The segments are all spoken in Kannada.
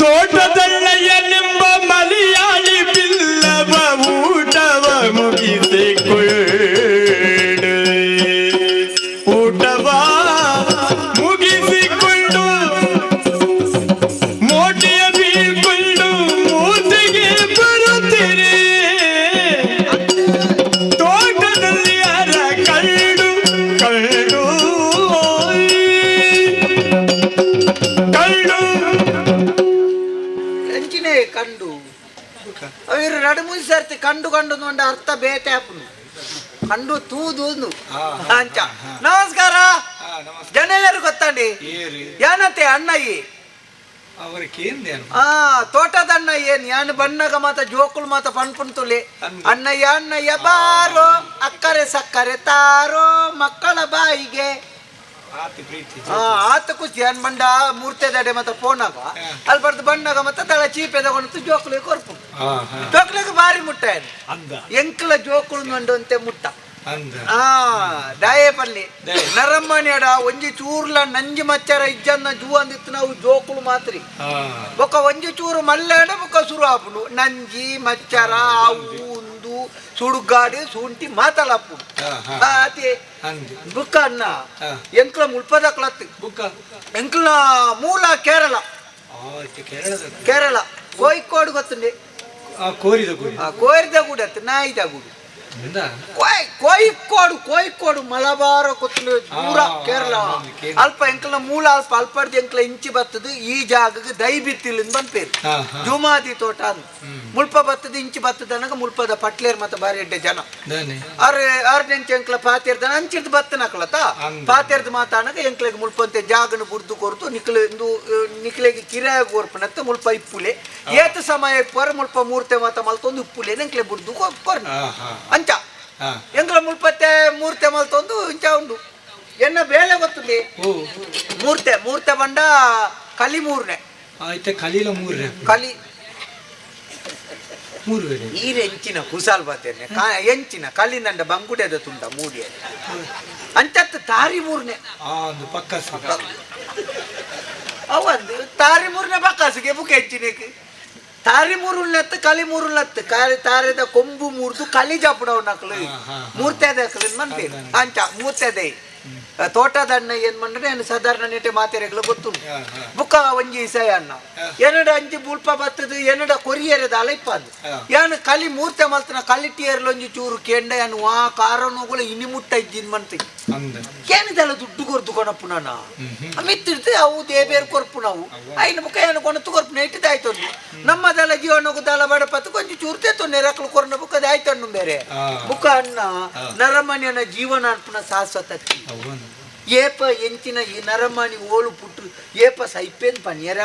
ತೋಟದಳ್ಳೆಯನೆಂಬ ಮಲಯಾಳಿ ಬಿಲ್ಲವ ಊಟವ ಮುಗಿಸಿಕೊಳ್ಳ ಊಟವ ಮುಗಿಸಿಕೊಂಡು ಮೋಟಿಯ ಬೀಳ್ಕೊಂಡು ಮೂತಿಗೆ ಬರುತ್ತೀರಿ ತೋಟದಲ್ಲಿ ಯಾರ ಕಳ್ಳು ಕಳ್ಳು ಕಳ್ಳು ಎಂಚಿನೇ ಕಂಡು ಅವರು ಎರಡು ಮೂರು ಸರ್ತಿ ಕಂಡು ಕಂಡು ನೋಡ ಅರ್ಥ ಬೇತೆ ಆಪುನು ಕಂಡು ತೂದು ಅಂಚ ನಮಸ್ಕಾರ ಜನ ಯಾರು ಗೊತ್ತಂಡಿ ಏನತ್ತೆ ಅಣ್ಣಯ್ಯಿ ತೋಟದ ಅಣ್ಣಯ್ಯ ನಾನು ಬಣ್ಣಗ ಮಾತ ಜೋಕುಳು ಮಾತ ಪಣ್ಪುಣ್ತುಲಿ ಅಣ್ಣಯ್ಯ ಅಣ್ಣಯ್ಯ ಬಾರೋ ಅಕ್ಕರೆ ಸಕ್ಕರೆ ತಾರೋ ಮಕ್ಕಳ ಬಾಯಿಗೆ ಆತ ಖುಷಿ ಅನ್ ಬಂಡ ಮೂರ್ತಿ ದಡೆ ಮತ್ತೆ ಫೋನಾಗ ಅಲ್ಲಿ ಬರ್ದು ಬಣ್ಣಗ ಮತ್ತೆ ತಳ ಚೀಪೆ ತಗೊಂಡು ಜೋಕುಲಿಗೆ ಕೊರ್ಪು ಜೋಕುಲಿಗೆ ಬಾರಿ ಮುಟ್ಟ ಎಂಕ್ಲ ಜೋಕುಳು ನಂಡು ಮುಟ್ಟ ದಾಯೇಪಲ್ಲಿ ನರಮ್ಮನಿಯಡ ಒಂಜಿ ಚೂರ್ಲ ನಂಜಿ ಮಚ್ಚರ ಇಜ್ಜನ್ನ ಜೂ ಅಂದಿತ್ತು ನಾವು ಜೋಕುಳು ಮಾತ್ರಿ ಬೊಕ್ಕ ಒಂಜಿ ಚೂರು ಮಲ್ಲಾಡ ಬೊಕ್ಕ ಶುರು ಆಪುನು ನಂಜಿ ಮಚ್ಚರ ಅವು ಉಂದು ಸುಡುಗಾಡಿ ಶುಂಠಿ ಮಾತಲಪ್ಪು ಅತಿ ಬುಕ್ಕ ಅನ್ನ ಎಂಕ್ಲ ಮುಲ್ಪದ ಕ್ಲತ್ ಎಂಕ್ಲ ಮೂಲ ಕೇರಳ ಕೇರಳ ಕೋಯಿಕೋಡು ಗೊತ್ತುಂಡಿ ಕೋರಿದ ಗೂಡು ಅತ್ತ ನಾಯಿದ ಗೂಡು ಕೋಯಿಕೋಡು ಮಲಬಾರ ಕೊತ್ತಲು ಪೂರ ಕೇರಳ ಅಲ್ಪ ಎಂಕಲ್ನ ಮೂಲ ಅಲ್ಪ ಅಲ್ಪಡ್ದು ಎಂಕ್ಲ ಇಂಚಿ ಬತ್ತದು ಈ ಜಾಗಕ್ಕೆ ದೈ ಬಿತ್ತಿಲಿಂದ ಬಂದ್ಪೇರು ಜುಮಾದಿ ತೋಟ ಅಂದ್ ಮುಲ್ಪ ಬತ್ತದ ಇಂಚಿ ಬತ್ತದ ಅನ್ನಗ ಮುಲ್ಪದ ಪಟ್ಲೇರ್ ಮತ್ತೆ ಬಾರಿ ಎಡ್ಡೆ ಜನ ಆರ್ನೆಂಚ್ ಎಂಕ್ಲ ಪಾತಿರ್ದ ಅಂಚಿರ್ದು ಬತ್ತನಕ್ಲತ ಪಾತಿರ್ದು ಮಾತಾನಗ ಎಂಕ್ಲೆಗೆ ಮುಲ್ಪಂತೆ ಜಾಗನ ಬುರ್ದು ಕೊರ್ತು ನಿಕ್ಲೆಗೆ ಕಿರಾಯ ಕೋರ್ಪನತ್ತ ಮುಲ್ಪ ಇಪ್ಪುಲೆ ಏತ ಸಮಯ ಇಪ್ಪರ ಮುಲ್ಪ ಮೂರ್ತೆ ಮಾತ ಮಲ್ತೊಂದು ಇಪ್ಪುಲೆ ಎಂಕ್ಲೆ ಬುರ್ದು ಕೊರ್ನ ಅಂಚ ಎಂಗ್ಲ ಮುಲ್ಪತ್ತೆ ಮೂರ್ತೆ ಮಲ್ತೊಂದು ಇಂಚ ಉಂಡು ಎನ್ನ ಬೇಳೆ ಗೊತ್ತುಂಡಿ ಮೂರ್ತೆ ಬಂಡ ಕಲಿ ಮೂರ್ನೆ ಕಲಿ ಈರೆಂಚಿನ ಕುಸಾಲ್ ಬರ್ತೇನೆ ಎಂಚಿನ ಕಲ್ಲಿನಂಡ ಬಂಗುಡೆದ ತುಂಡ ಮೂಡಿಯ ಅಂಚತ್ತು ತಾರಿ ಮೂರ್ನೆ ಅವಂದು ತಾರಿ ಮೂರ್ನೆ ಬಕ್ಕಾಸಿಗೆ ಬುಕ್ ಎಂಚಿನಕ್ಕೆ ತಾರಿ ಮೂರುಲ್ಲತ್ತು ಕಲಿ ಮೂರುಲ್ಲತ್ತು ತಾರದ ಕೊಂಬು ಮೂರ್ದು ಕಲಿ ಜಾಪುಡವ್ ನಕ್ಲು ಮೂರ್ತೆದ ಮಂತೇನು ಅಂಚ ಮೂರ್ತೆದೆ ತೋಟದ ಅಣ್ಣ ಏನ್ ಮಾಡ್ರೆ ಏನು ಸಾಧಾರಣ ನೆಟ್ಟೆ ಮಾತೆರೆಗಳು ಗೊತ್ತು ಬುಕ್ಕ ಒಂಜಿ ಸೈ ಅಣ್ಣ ಏನಡ ಅಂಜಿ ಬುಲ್ಪ ಬತ್ತದು ಏನಡ ಕೊರಿಯರದ ಅಲ ಇಪ್ಪದು ಏನು ಕಲಿ ಮೂರ್ತೆ ಮಲ್ತನ ಕಲಿಟಿಯರ್ಲ ಒಂಜಿ ಚೂರು ಕೆಂಡ ಏನು ಆ ಕಾರಣಗಳು ಇನಿ ಮುಟ್ಟ ಇದ್ದಿನ್ ಮಂತಿ ಏನಿದೆಲ್ಲ ದುಡ್ಡು ಕೊರ್ದು ಕೊನಪ್ಪು ನಾನು ಮಿತ್ತಿರ್ತೆ ಅವು ದೇಬೇರು ಕೊರ್ಪು ನಾವು ಐನ ಬುಕ್ಕ ಏನು ಕೊನತ್ತು ಕೊರ್ಪು ಇಟ್ಟಿದಾಯ್ತು ನಮ್ಮದೆಲ್ಲ ಜೀವನಗುದಲ್ಲ ಬಡಪತ್ತು ಕೊಂಚ ಚೂರ್ತೆ ತೊಂದರೆ ರಕ್ಲು ಕೊರನ ಬುಕ್ಕದ ಆಯ್ತಣ್ಣು ಬೇರೆ ಬುಕ್ಕ ಅಣ್ಣ ನರಮನಿಯನ ಜೀವನ ಅನ್ಪುನ ಶಾಶ್ವತ ಏಪ ಎಂಚಿನ ಈ ನರಮಣಿ ಓಳು ಪುಟ್ಟು ಏಪ ಸೈಪೇನ್ ಪನಿಯರ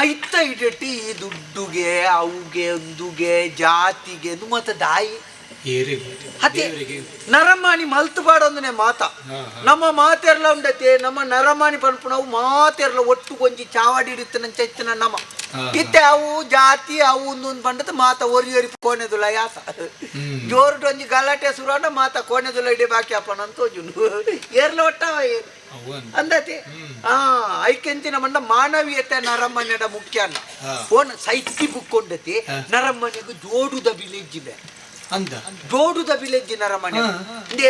ಐತ ಇಡಟ್ಟಿ ಈ ದುಡ್ಡುಗೆ ಅವುಗೆ ಒಂದುಗೆ ಜಾತಿಗೆ ಮತ್ತೆ ದಾಯಿ ನರಮಾನಿ ಮಲ್ತು ಬಾಡೊಂದನೆ ಮಾತ ನಮ್ಮ ಮಾತೆರ್ಲ ಉಂಡತೆ ನಮ್ಮ ನರಮಾನಿ ಪನ್ಪು ನಾವು ಮಾತೆರ್ಲ ಒಟ್ಟು ಕೊಂಚಿ ಚಾವಾಡಿ ಇಡುತ್ತನ ಚೈತನ ನಮ್ಮ ಇತ್ತೆ ಅವು ಜಾತಿ ಅವು ಒಂದು ಬಂಡದ ಮಾತ ಒರಿ ಕೋಣೆದುಲ ಯಾತ ಜೋರು ಒಂಜಿ ಗಲಾಟೆ ಸುರಾಡ ಮಾತ ಕೋಣೆದುಲ ಇಡೀ ಬಾಕಿ ಅಪ್ಪನ ಅಂತ ಏರ್ಲ ಒಟ್ಟವ ಅಂದತಿ ಐಕೆಂಚಿನ ಮಂಡ ಮಾನವೀಯತೆ ನರಮ್ಮನೆಡ ಮುಖ್ಯ ಅನ್ನ ಓನ್ ಸೈತಿ ಬುಕ್ಕೊಂಡತಿ ನರಮ್ಮನೆಗೂ ಜೋಡುದ ವಿಲೇಜ್ ಇದೆ ಜೋಡುದ ವಿಲೇಜ್ ನರಮನೆ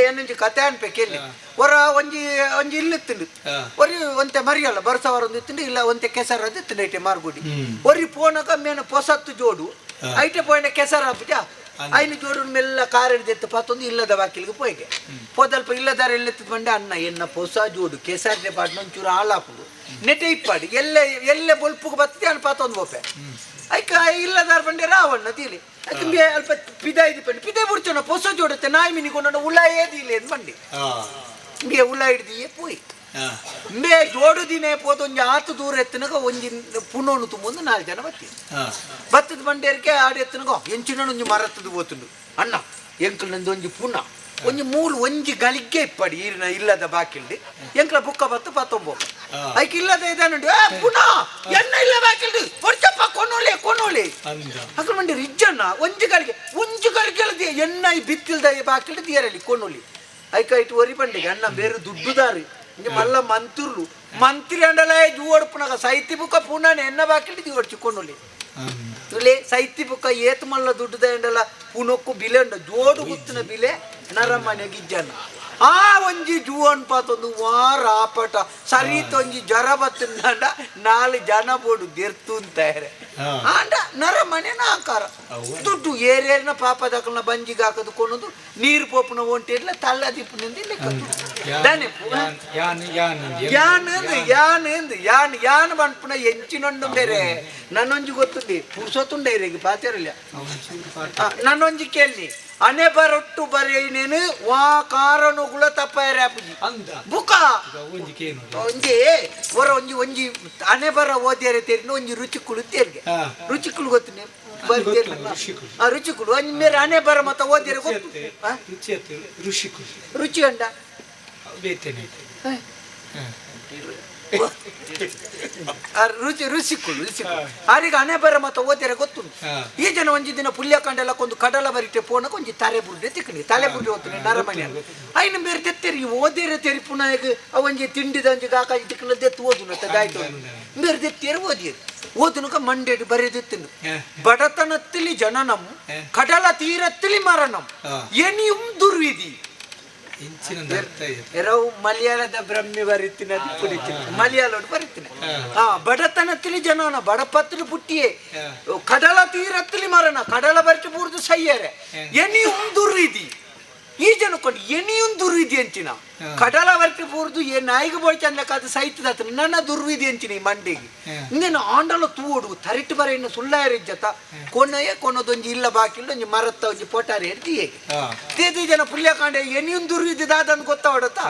ಏನಂಜಿ ಕತೆ ಅನ್ಬೇಕೆಲ್ಲಿ ಹೊರ ಒಂಜಿ ಇಲ್ಲಿತ್ತಿಂಡು ಒರಿ ಒಂತೆ ಮರಿಯಲ್ಲ ಬರ್ಸವರ ಒಂದಿತ್ತಿಂಡು ಇಲ್ಲ ಒಂತೆ ಕೆಸರ ಅದಿತ್ತಿಂಡು ಐಟೆ ಮಾರ್ಗುಡಿ ಒರಿ ಪೋನಕ ಮೇನ ಪೊಸತ್ತು ಜೋಡು ಐಟೆ ಪೋಯಿನ ಕೆಸರ ಹಬ್ಬಜ ಐನು ಜೋಡು ಮೆಲ್ಲ ಕಾರ್ ಹಿಡಿದೆತ್ತು ಪತ್ತೊಂದು ಇಲ್ಲದ ಬಾಕಿಲಿಗೆ ಪೋಯ್ಗೆ ಪೋದಲ್ಪ ಇಲ್ಲದಾರ ಎಲ್ಲೆತ್ತಿದ್ ಬಂಡೆ ಅನ್ನ ಎನ್ನ ಹೊಸ ಜೋಡು ಕೆಸರ್ದೆ ಪಾಡ್ ಒಂಚೂರು ಹಾಳಾಪುಡು ನೆಟೆ ಇಪ್ಪಾಡಿ ಎಲ್ಲೆ ಬೊಲ್ಪುಗೆ ಬರ್ತದೆ ಅನ್ ಪಾತೊಂದು ಬೋಪೆ ಐಕ ಇಲ್ಲದಾರ ಬಂಡೆ ರಾವಣ್ಣ ತೀಲಿ ಅಲ್ಪ ಪಿದಾಯ್ದು ಪಂಡಿ ಪಿದೆ ಬಿಡ್ಚೋಣ ಹೊಸ ಜೋಡುತ್ತೆ ನಾಯಿ ಮಿನಿಕೊಂಡು ಉಳ ಏದಿಲ್ಲ ಎಂದು ಬಂಡಿ ಇಂಗೆ ಉಳ ಹಿಡ್ದಿಯೇ ಪೋಯ್ ಮೇ ಜೋಡು ದಿನೇ ಪೋದು ಒಂಜಿ ಆತು ದೂರ ಎತ್ತನಗ ಒಂಜಿ ಪುನೋನು ತುಂಬೊಂದು 4 ಜನ ಬತ್ತದ ಬಂಡೇರ್ಕೆ ಆಡಿ ಎತ್ತನಗ ಎಂಚಿನ ಒಂಜಿ ಮರತ್ತದು ಹೋತುಂಡು ಅಣ್ಣ ಎಂಕಲ್ ನಂದು ಒಂಜಿ ಪುನ ಒಂಜಿ ಮೂಲು ಒಂಜಿ ಗಳಿಗೆ ಇಪ್ಪಡಿ ಈರಿನ ಇಲ್ಲದ ಬಾಕಿಲ್ಡಿ ಎಂಕ್ಲ ಬುಕ್ಕ ಬತ್ತು ಪತ್ತೊಂಬೋ ಐಕ್ ಇಲ್ಲದ ಇದಾನುಂಡು ಪುನ ಎನ್ನ ಇಲ್ಲ ಬಾಕಿಲ್ಡಿ ಹೊಡ್ಚಪ್ಪ ಕೊನೋಳಿ ಅಕಲ್ ಮಂಡಿ ರಿಜ್ಜನ್ನ ಒಂಜಿ ಗಳಿಗೆ ಎನ್ನ ಬಿತ್ತಿಲ್ದ ಬಾಕಿಲ್ಡಿ ತೀರಲ್ಲಿ ಕೊನೋಳಿ ಐಕ ಇಟ್ಟು ಒರಿ ಬಂಡಿಗೆ ಅಣ್ಣ ಬೇರೆ ದುಡ್ಡುದಾರಿ ఇంక మళ్ళా మంత్రి అండలే జూడుపునక సైతి బుక్క పూనాన్ని ఎన్న బాకిలి జూడు చిక్కొండు ತುಲೆ ಸೈತಿ ಬುಕ್ಕ ಏತ್ ಮಲ್ಲ ದುಡ್ಡದ ಎಂಡಲ್ಲ ಪುನೊಕ್ಕು ಬಿಲೆ ಉಂಡ ಜೋಡು ಗುತ್ತಿನ ಬಿಲೆ ನರಮ್ಮನೆ ಗಿಜ್ಜನ ಆ ಒಂಜಿ ಜೂ ಅನ್ಪಾತೊಂದು ವಾರ ಆಪಟ ಸರೀತ ಒಂಜಿ ಜ್ವರ ಬತ್ತಂಡ 4 ಜನ ಬೋಡು ದೆರ್ತು ಅಂತಾರೆ ಆಂಡ ನರಮ್ಮನೆ ಆಕಾರ ದುಡ್ಡು ಏರೇರಿನ ಪಾಪ ದಕ್ಕಲ್ನ ಬಂಜಿಗೆ ಹಾಕದು ಕೊನೊಂದು ನೀರು ಪೋಪುನ ಒಂಟೆಲ್ಲ ತಳ್ಳ ದಿಪ್ಪುನಿಂದ ಯಾನ್ ಬಂದ್ಪುನ ಎಂಚಿನೊಂದು ಬೇರೆ ನನ್ನೊಂಜಿ ಗೊತ್ತುಂಡಿ ಪುರ್ಸೊತ್ತುಂಡೆ ಇರೇಗಿ ಪಾತಿರಲ್ಲ ನನ್ನೊಂಜಿ ಕೇಳಿ ಅನೆ ಬರೊಟ್ಟು ಬರೀ ನೀನು ವಾ ಕಾರಣಗಳ ತಪ್ಪಾಯರೆ ಅಪ್ಪುಜಿ ಬುಕ್ಕ ಒಂಜಿ ಹೊರ ಒಂಜಿ ಒಂಜಿ ಅನೆ ಬರ ಓದಿಯರೆ ತೇರಿನ ಒಂಜಿ ರುಚಿಕುಳು ತೇರಿಗೆ ರುಚಿಕುಳು ಗೊತ್ತು ರುಚಿಕುಳು ಒಂಜಿ ಮೇರೆ ಅನೆ ಬರ ಮತ್ತ ಓದಿಯರೆ ಗೊತ್ತು ರುಚಿ ಅಂಡ ರುಚಿಕುಳು ಆರಿಗೆ ಹಣೆ ಬರ ಮತ್ತೆ ಓದಿರ ಗೊತ್ತುಂಟು ಈ ಜನ ಒಂಜಿ ದಿನ ಪುಲ್ಯ ಕಂಡೆಲ್ಲ ಕೊಂದು ಕಡಲ ಬರಿಟೆ ಪೋನಕ ಒಂಜಿ ತಲೆ ಬುರ್ಡೆ ತಿಕ್ಕಣಿ ತಲೆ ಬುರ್ಡೆ ಓದ್ತೀನಿ ನರಮಣಿ ಐನ ಬೇರೆ ತೆತ್ತರಿ ಓದಿರ ತೆರಿ ಪುನಃ ಒಂಜಿ ತಿಂಡಿದ ಒಂಜಿ ಕಾಕಾಜಿ ತಿಕ್ಕಲ ದೆತ್ತು ಓದುನು ದಾಯ್ತು ಬೇರೆ ದೆತ್ತೇರಿ ಓದಿಯರು ಓದುನಕ ಮಂಡೇಡು ಬರೆದಿತ್ತನು ಬಡತನತ್ತಿಲಿ ಜನನಂ ಕಡಲ ತೀರತ್ತಿಲಿ ಮರಣಂ ಎನಿಯುಂ ದುರ್ವಿಧಿ ಎರವು ಮಲಯಾಳದ ಬ್ರಹ್ಮಿ ಬರೀತೀನಿ ಅದು ಕುಡಿತೀನಿ ಮಲಯಾಳೋಡು ಬರೀತೀನಿ ಬಡತನತ್ತಿಲಿ ಜನನ ಬಡಪತ್ತಿಲಿ ಪುಟ್ಟಿಯೇ ಕಡಲ ತೀರತ್ತಿಲಿ ಮರಣ ಕಡಲ ಬರಿಚು ಬೂರ್ದು ಸಯ್ಯರೆ ಎನಿಯುಂ ದುರ್ವಿಧಿ ಈ ಜನ ಕೊಂಡು ಎನಿಯುಂ ದುರ್ವಿಧಿ ಅಂಚಿನ ಕಡಲ ಬರಿಚು ಬೂರ್ದು ಏ ನಾಯಿಗೆ ಬೋಳ್ಚ ಅಂದಕ್ಕಾದ ಸಹಿತದ ನನ್ನ ದುರ್ವಿಧಿ ಅಂಚಿನ ಈ ಮಂಡಿಗೆ ಇನ್ನೇನು ಆಂಡಲ ತೂಡು ತರಿಟ್ಟು ಬರ ಇನ್ನು ಸುಳ್ಳಾರಿಜ್ಜತ ಕೊನೆಯೇ ಕೊನದೊಂಜಿ ಇಲ್ಲ ಬಾಕಿಲ್ಲ ಒಂಜಿ ಮರತ್ತ ಒಂಜಿ ಪೊಟಾರಿ ಹಿಡ್ದಿ ತೇದಿ ಜನ ಪುಲ್ಯಕಾಂಡೆ ಎನಿಯುಂ ದುರ್ವಿಧಿ ದಾದಂದು ಗೊತ್ತಾವಡತ್ತ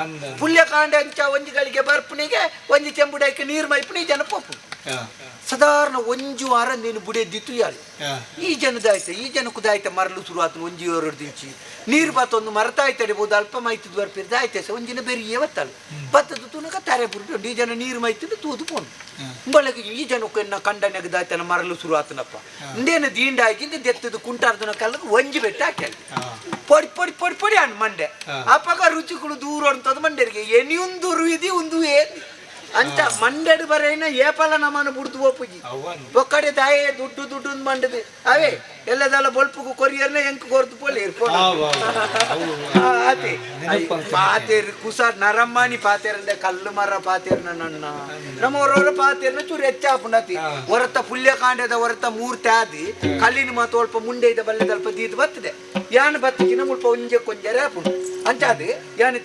ಪುಲ್ಯಕಾಂಡೆ ಅಂಚ ಒಂಜಿಗಳಿಗೆ ಬರ್ಪುನಿಗೆ ಒಂಜಿ ಚೆಂಬುಡಕ್ಕೆ ನೀರು ಮೈಪುನಿ ಜನ ಪೋಪು ಸಾಧಾರಣ ಒಂಜು ವಾರ ನೀನು ಬುಡೆದ್ದಿತ್ತು ಯಾರು ಈ ಜನದಾಯ್ತ ಈ ಜನಕ್ಕದಾಯ್ತ ಮರಲು ಶುರು ಆತು ಒಂಜಿ 2 ದಿಂಚಿ ನೀರು ಬತ್ತೊಂದು ಮರತಾಯ್ತಡಿಬಹುದು ಅಲ್ಪ ಮೈತದ ಬರ್ಪಿರ್ದ ಆಯ್ತ ಒಂಜಿನ ಬೇರೆ ಏವತ್ತಲ್ಲ ಬತ್ತದ ತುನಕ ತಾರೆ ಬುಟ್ಟು ಈ ಜನ ನೀರು ಮೈತದ ತೂದು ಪೋನು ಬಳಗೆ ಈ ಜನಕ್ಕೆ ಕಂಡನೆಗದಾಯ್ತನ ಮರಲು ಶುರು ಆತನಪ್ಪ ಇಂದೇನು ದೀಂಡ ಆಗಿಂದ ದೆತ್ತದ ಕುಂಟಾರ್ದನ ಕಲ್ಲಕ್ಕೆ ಒಂಜಿ ಬೆಟ್ಟ ಹಾಕಿ ಪೊಡಿ ಪೊಡಿ ಪೊಡಿ ಪೊಡಿ ಅಣ್ಣ ಮಂಡೆ ಅಪ್ಪಗ ರುಚಿಗಳು ದೂರ ಅಂತದ್ ಮಂಡ್ಯರಿಗೆ ಎನಿಯೊಂದು ರುಯಿದಿ ಒಂದು ಏನ್ ಅಂಚ ಮಂಡ್ಯಡ್ ಬರೇನ ಏಪಲ ನಮ್ಮನ್ನು ಬುಡ್ದು ಒಪ್ಪುಜಿ ಒಕ್ಕಡೆ ತಾಯೇ ದುಡ್ಡು ಮಂಡದು ಅವೇ ಎಲ್ಲದಲ್ಲ ಬೊಲ್ಪುಗು ಕೊರಿಯರ್ನ ಎಂಕ್ ಕೊರ್ದು ಪೋಲಿ ಅದೇ ಪಾತೇರ್ ಕುಸ ನರಮ್ಮನಿ ಪಾತೇರಂದೆ ಕಲ್ಲು ಮರ ಪಾತೇರ್ನ ನನ್ನ ನಮ್ಮವರವರ ಪಾತೇರ್ನ ಚೂರು ಹೆಚ್ಚಾಪುಂಡತಿ ಹೊರತ ಪುಲ್ಯ ಕಾಂಡದ ಹೊರತ ಮೂರ್ತಿ ಆದಿ ಕಲ್ಲಿನ ಮಾತು ಅಲ್ಪ ಮುಂಡೆ ಇದ್ದ ಬಲ್ಲೆದಲ್ಪ ದೀದ್ ಬರ್ತದೆ ಯಾನ್ ಬತ್ತಿನ ಮುಲ್ಪ ಒಂಜೆ ಕೊಂಜರೆ ಆಪುಂಡು ಅಂಚಾದ ಯಾನ್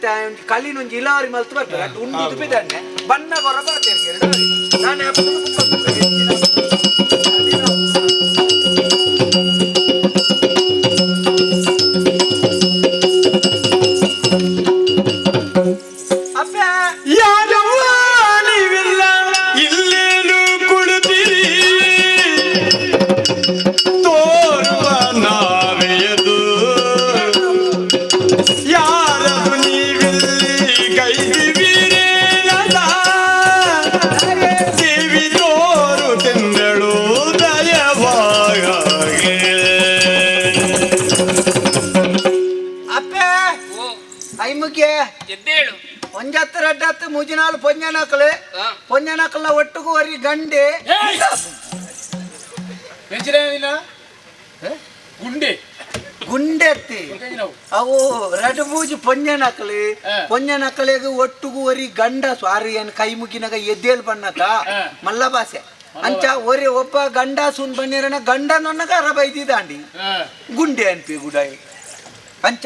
ಕಲ್ಲಿನ ಒಂಜಿ ಇಲಾವರಿ ಮಲ್ತು ಬರ್ತದೆ ಅಟ್ಟು ಉಂಡಿದು ಬಿದ್ದಾನೆ ಬಣ್ಣ ಗೊರ ಪಾತೇರ್ ನಾನು ಮುಜಿನಾಳು ಪೊಂಜನಕಲ ಒಟ್ಟಿಗೂ ವರಿ ಗಂಡೆ ಗುಂಡೆ ಎತ್ತಿ ಅವು ರಡ್ ಬೂಜಿ ಪೊಂಜನಕಲಿಗೆ ಒಟ್ಟಿಗೂ ವರಿ ಗಂಡ ಸ್ವಾರಿ ಏನ್ ಕೈ ಮುಗಿನಾಗ ಎದ್ದೇಲ್ ಬಣ್ಣಕ ಮಲ್ಲ ಭಾಷೆ ಅಂಚ ಒರಿ ಒಬ್ಬ ಗಂಡ ಸುನ್ ಬಣ್ಣಿರನ ಗಂಡ ನನ್ನಗ ಅರ ಬೈದಿದಾಂಡಿ ಗುಂಡೆ ಅನ್ಪಿ ಗುಡಾಯಿ ಅಂಚ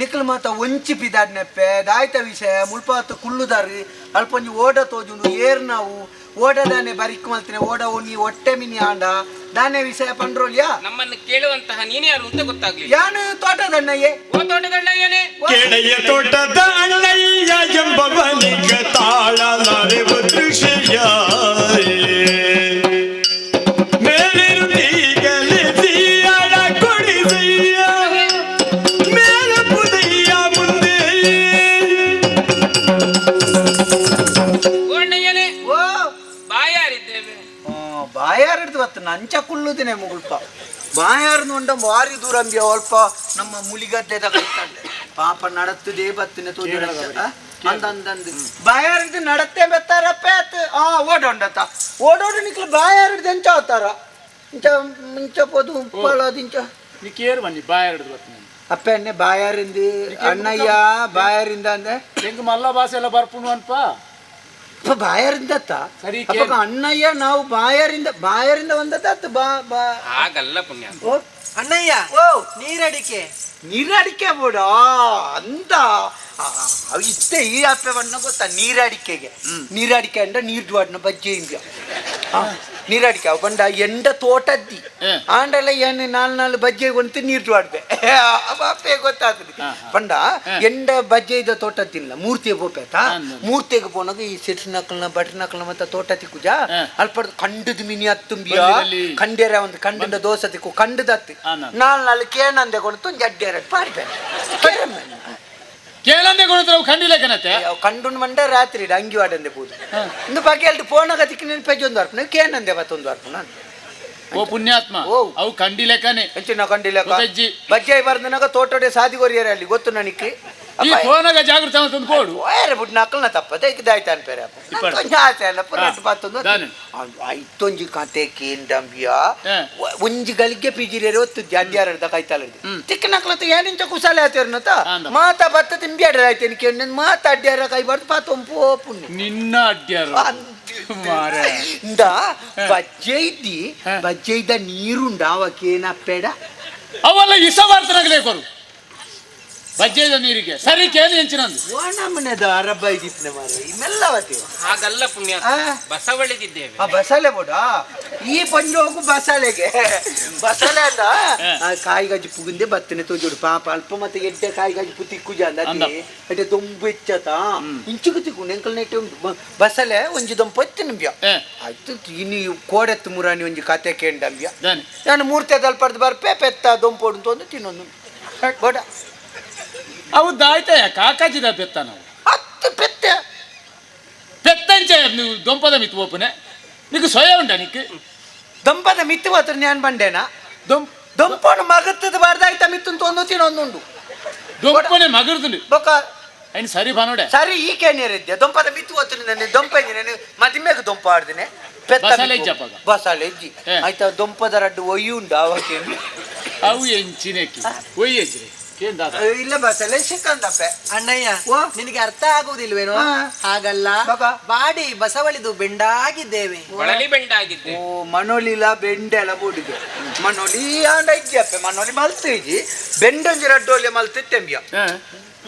ನಿಖಲ್ ಮಾತ ಒಂಚಿ ಪಿದಾಡ್ನೆಪ್ಪೆ ದಾಯ್ತ ವಿಷಯ ಮುಲ್ಪಾತ ಕುಳ್ಳುದಾರಿ ಅಲ್ಪೊಂಜಿ ಓಡ ತೋಜುಂಡು ಏರ್ ನಾವು ಓಡದಾನೆ ಬರಿಕ್ ಮಲ್ತಿನ ಓಡ ಒನಿ ಹೊಟ್ಟೆ ಮಿನಿ ಆಂಡ ದಾನೆ ವಿಷಯ ಪಂಡ್ರೋಲ್ಯಾ ನಮ್ಮನ್ನು ಕೇಳುವಂತಹ ನೀನು ಯಾರು ಅಂತ ಗೊತ್ತಾಗ್ಲಿ ಯಾನು ತೋಟದಣ್ಣಯ್ಯೇ ಓ ತೋಟದಣ್ಣಯ್ಯನೇ ಕೆಡೆಯ ತೋಟದ ಅಣ್ಣಯ್ಯ ಎಂಬ ಬಲಿಕ ತಾಳಲಾರೆವ ದೃಶ್ಯ ಅಂಚ ಕುಳ್ಳುದಿನೇ ಮುಗುಲ್ಪ ಬಾಯಾರ್ದು ಉಂಡ ವಾರಿ ದೂರ ಅಂಬಿ ಅಲ್ಪ ನಮ್ಮ ಮುಲಿಗದ್ದೆದ ಕೈತಂಡೆ ಪಾಪ ನಡತ್ತದೇ ಬತ್ತಿನ ತೋಜ ಅಂದಂದು ಬಾಯಾರಿದ್ದು ನಡತ್ತೆ ಬೆತ್ತಾರಪ್ಪ ಓಡೋಂಡತ ಓಡೋಡು ನಿಕ್ಲು ಬಾಯಾರಿದ್ದು ಎಂಚ ಅವತಾರ ಇಂಚ ಮುಂಚ ಪೋದು ಉಪ್ಪಳದಿಂಚ ನಿಕೇರು ಬನ್ನಿ ಬಾಯಾರಿಡ್ದು ಬರ್ತೀನಿ ಅಪ್ಪ ಎಣ್ಣೆ ಬಾಯಾರಿಂದ ಅಣ್ಣಯ್ಯ ಬಾಯಾರಿಂದ ಅಂದೆ ಹೆಂಗ್ ಮಲ್ಲ ಭಾಷೆ ಎಲ್ಲ ಬರ್ಪುಣು ಅನ್ಪ ಬಾಯಾರಿಂದತ್ತ ಸರಿ ಅಣ್ಣಯ್ಯ ನಾವು ಬಾಯಾರಿಂದ ಒಂದತ್ತ ಬಾ ಬಾ ಹಾಗಲ್ಲ ಪುಣ್ಯ. ಓ ಅಣ್ಣಯ್ಯ ಓ ನೀರಡಿಕೆ ಬೋಡ ಅಂತ ಇಷ್ಟೇ ಈ ಅಪ್ಪವನ್ನ ಗೊತ್ತಾ ನೀರಡಿಕೆ ಅಂಡ ನೀರ್ದುವಾಡ್ನ ಬಜ್ಜೆ ಇಂದ್ಯ ನೀರಡಿಕೆ ಅವು ಬಂಡ ಎಂಡ ತೋಟದ್ದಿ ಆಂಡಲ್ಲ ಏನು ನಾಲ್ ಬಜ್ಜೆ ಗೊಂತು ನೀರ್ದುವಾಡ್ಬೆ ಅಪ್ಪೆ ಗೊತ್ತಾಗ್ತದೆ ಬಂಡ ಎಂಡ ಬಜ್ಜೆ ಇದ್ದ ತೋಟದ್ದಿಲ್ಲ ಮೂರ್ತಿಗೆ ಹೋಗ್ಬೇಕ ಮೂರ್ತಿಗೆ ಪೋನಾಗ ಈ ಸಿಟ್ಸ್ ನಕಲ್ನ ಬಟ್ರ್ ನಕಲ್ನ ಮತ್ತೆ ತೋಟ ತಿಕ್ಕುಜ ಅಲ್ಪ ಕಂಡದ ಮಿನಿ ಹತ್ತುಂಬಿಯ ಕಂಡೇರ ಒಂದು ಕಂಡಿನ ದೋಸೆ ತಿಕ್ಕು ಕಂಡದತ್ತಿ ನಾಲ್ ಕೇನಂದೆ ಕೊಡ್ತು ಜಡ್ಡೇರ ಪಾಡ್ಬೆ ಕೇಳಂದೆ ಕೊಡ್ತಾರೆ ಕಂಡಿಲ್ಲ ಕನತ್ತೆ ಕಂಡು ಮಂಡೆ ರಾತ್ರಿ ಅಂಗಿ ವಾಡಂದೆ ಪೂಜೆ ಇಂದು ಬಗ್ಗೆ ಹೇಳ್ದು ಪೋನಾಗ ತಿಕ್ಕಿ ನೆನ್ ಪೆಜ್ ಒಂದು ವರ್ಪನ ಕೇನಂದೆ ಮತ್ತೊಂದು ವರ್ಪನ ಓ ಪುಣ್ಯಾತ್ಮ ಅವು ಕಂಡಿಲೆಕ್ಕನೆ ಎಂಚಿನ ಕಂಡಿಲ್ಲ ಬಜ್ಜೆ ಬರ್ದನಾಗ ತೋಟಡೆ ಸಾದಿಗೋರಿಯರ ಅಲ್ಲಿ ಗೊತ್ತು ನನಗೆ ಈ ಫೋನಾಗ ಜಾಗೃತ ತಂದು ಕೊಡು ಓಯರೆ ಬಿಟ್ಟು ನಕಲ್ನ ತಪ್ಪದೆ ಇದಾಯ್ತು ಅನ್ಪೇರೆ ಆಸೆ ಅಲ್ಲ ಪುನಃ ಪಾತೊಂದು ಐತೊಂಜಿ ಕತೆ ಕೇಂಡಂಬಿಯ ಒಂಜಿ ಗಳಿಗೆ ಪಿಜಿರೇರಿ ಒತ್ತು ಅಡ್ಯಾರದ ಕೈತಾಲ ತಿಕ್ಕ ನಕಲತ್ತ ಏನಿಂಚ ಕುಸಾಲೆ ಆತೇರ್ನತ ಮಾತಾ ಬತ್ತ ತಿಂಬಿಯಾಡ್ರ ಆಯ್ತೇನೆ ಕೇಳಿ ಮಾತಾ ಅಡ್ಯಾರ ಕೈ ಬರ್ದು ಪಾತೊಂಪು ಪುಣ್ಯ ನಿನ್ನ ಅಡ್ಯಾರ ಇಂದ ಬಜ್ಜೆ ಇದ್ದ ನೀರುಂಡ ಅವಕ್ಕೇನಪ್ಪೇಡ ಅವೆಲ್ಲ ಇಸ ಬರ್ತನಾಗಲೇ ಕೊರು ಬಜ್ಜೆದ ನೀರಿಗೆ ಸರಿ ಕೇಳಿ ಹೆಂಚಿನಂದು ಓಣಮ್ಮನೆದ ಅರಬ್ಬ ಇದ್ದಿಪ್ನೆ ಮಾರ ಇವೆಲ್ಲವತಿ ಹಾಗಲ್ಲ ಪುಣ್ಯ, ಬಸವಳಿದಿದ್ದೇವೆ. ಬಸಳೆ ಬೋಡ ಈ ಪಂಜೋಗು ಬಸಳೆಗೆ ಬಸಳೆ ಅಂದ ಕಾಯಿ ಗಜ್ಜಿ ಪುಗುಂದೆ ಬತ್ತನೆ ತೋಜೋಡು ಪಾಪ ಅಲ್ಪ ಮತ್ತೆ ಎಡ್ಡೆ ಕಾಯಿ ಗಜ್ಜಿ ಪುತ್ತಿಕ್ಕುಜ ಅಂದ ಎಡ್ಡೆ ದೊಂಬು ಇಚ್ಚತ ಇಂಚುಕು ತಿಕ್ಕು ನೆಂಕಲ್ ನೆಟ್ಟೆ ಉಂಟು ಬಸಳೆ ಒಂಜಿ ದೊಂಪು ಎತ್ತು ನಿಂಬ್ಯ ಆಯ್ತು ಇನ್ನು ಕೋಡೆತ್ತು ಮುರಾಣಿ ಒಂಜಿ ಕತೆ ಕೇಂಡಂಬ್ಯ ನಾನು ಮೂರ್ತಿ ದಲ್ಪಡ್ದು ಬರ್ಪೆ ಪೆತ್ತ ದೊಂಪೋಡು ಅಂತ ತಿನ್ನೊಂದು ಬೋಡ ಅವು ದಾಯ್ತಾಯ ಕಾಕಾಜಿದ ಬೆತ್ತ ನಾವು ಹತ್ತು ಪೆತ್ತೆ ಪೆತ್ತಂಚ ನೀವು ದೊಂಪದ ಮಿತ್ತು ಓಪನೆ ನಿಕ್ಕೆ ಸೊಯ ಉಂಟ ನಿಕ್ಕೆ ದೊಂಪದ ಮಿತ್ತು ಮಾತ್ರ ನಾನು ಬಂಡೇನ ದೊಂಪನು ಮಗತ್ತದ ಬಾರ್ದಾಯ್ತ ಮಿತ್ತು ಅಂತ ಒಂದು ತಿನ್ನೊಂದುಂಡು ದೊಂಪನೆ ಮಗರ್ದು ಬೊಕ್ಕ ಐನ್ ಸರಿ ಬಾನೋಡೆ ಸರಿ ಈ ಕೇನಿರಿದ್ದೆ ದೊಂಪದ ಮಿತ್ತು ಓದ್ತೀನಿ ನಾನು ದೊಂಪ ನಾನು ಮದಿಮೆಗೆ ದೊಂಪ ಆಡ್ದಿನಿ ಬಸಾಲೆ ಇಜ್ಜಿ ಆಯ್ತಾ ದೊಂಪದ ರಡ್ಡು ಒಯ್ಯುಂಡು ಅವಕ್ಕೇನು ಅವು ಎಂಚಿನಕ್ಕಿ ಒಯ್ಯಜ್ರಿ ಇಲ್ಲ ಬಸಳೆ ಸಿಕ್ಕಂದಪ್ಪೆ ಅಣ್ಣಯ್ಯ ನಿನಗೆ ಅರ್ಥ ಆಗುವುದಿಲ್ವೇನೋ ಹಾಗಲ್ಲ ಬಾಡಿ ಬಸವಳಿದು ಬೆಂಡಾಗಿದ್ದೇವೆ ಒಳಲಿ ಬೆಂಡಾಗಿದ್ದೆ ಓ ಮನೋಲಿಲ ಬೆಂಡೆಲ್ಲ ಬೂಡಿದೆ ಮನೋಲಿ ಆಂಡ ಇಜ್ಜಪ್ಪೆ ಮನೋಲಿ ಮಲ್ತು ಇಜ್ಜಿ ಬೆಂಡೊಂಜಿ ರಡ್ಡೋಲಿ ಮಲ್ತಿತ್ತೆಂಬಿಯ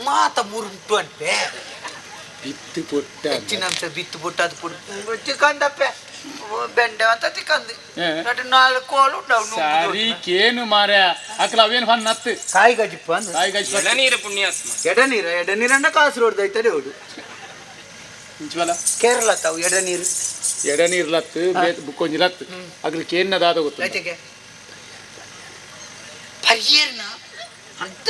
ಮಾತ ಮುರುಂಟು ಅಂತೆ ಬಿತ್ತು ಪುಟ್ಟ ಹೆಚ್ಚಿನಂಶ ಬಿತ್ತು ಪುಟ್ಟ ಅದು ಪುಟ್ಟು ಚಿಕ್ಕಂದಪ್ಪೆ ಬೆಂಡೆ ಅಂತ ತಿಕ್ಕಂದು ನಾಲ್ಕು ಕೋಲು ಸರಿ ಕೇನು ಮಾರ ಅಕ್ಲ ಅವೇನು ಫನ್ ನತ್ತು ಕಾಯಿ ಗಜಿಪ್ಪ ಅಂದ ಕಾಯಿ ಗಜ್ಜಿ ಎಳನೀರು ಪುಣ್ಯಾತ್ಮ. ಎಡನೀರನ್ನ ಕಾಸರಗೋಡು ಐತದೆ ಹುಡು ಇಂಚವಲ್ಲ ಕೇರಳ ತಾವು ಎಡನೀರು ಎಡನೀರು ಲತ್ತು ಕೊಂಚ ಲತ್ತು ಅಗ್ಲಿ ಕೇನ್ನ ದಾದ ಗೊತ್ತು ಐತೆಗೆ ಪರಿಯರ್ನ ಅಂತ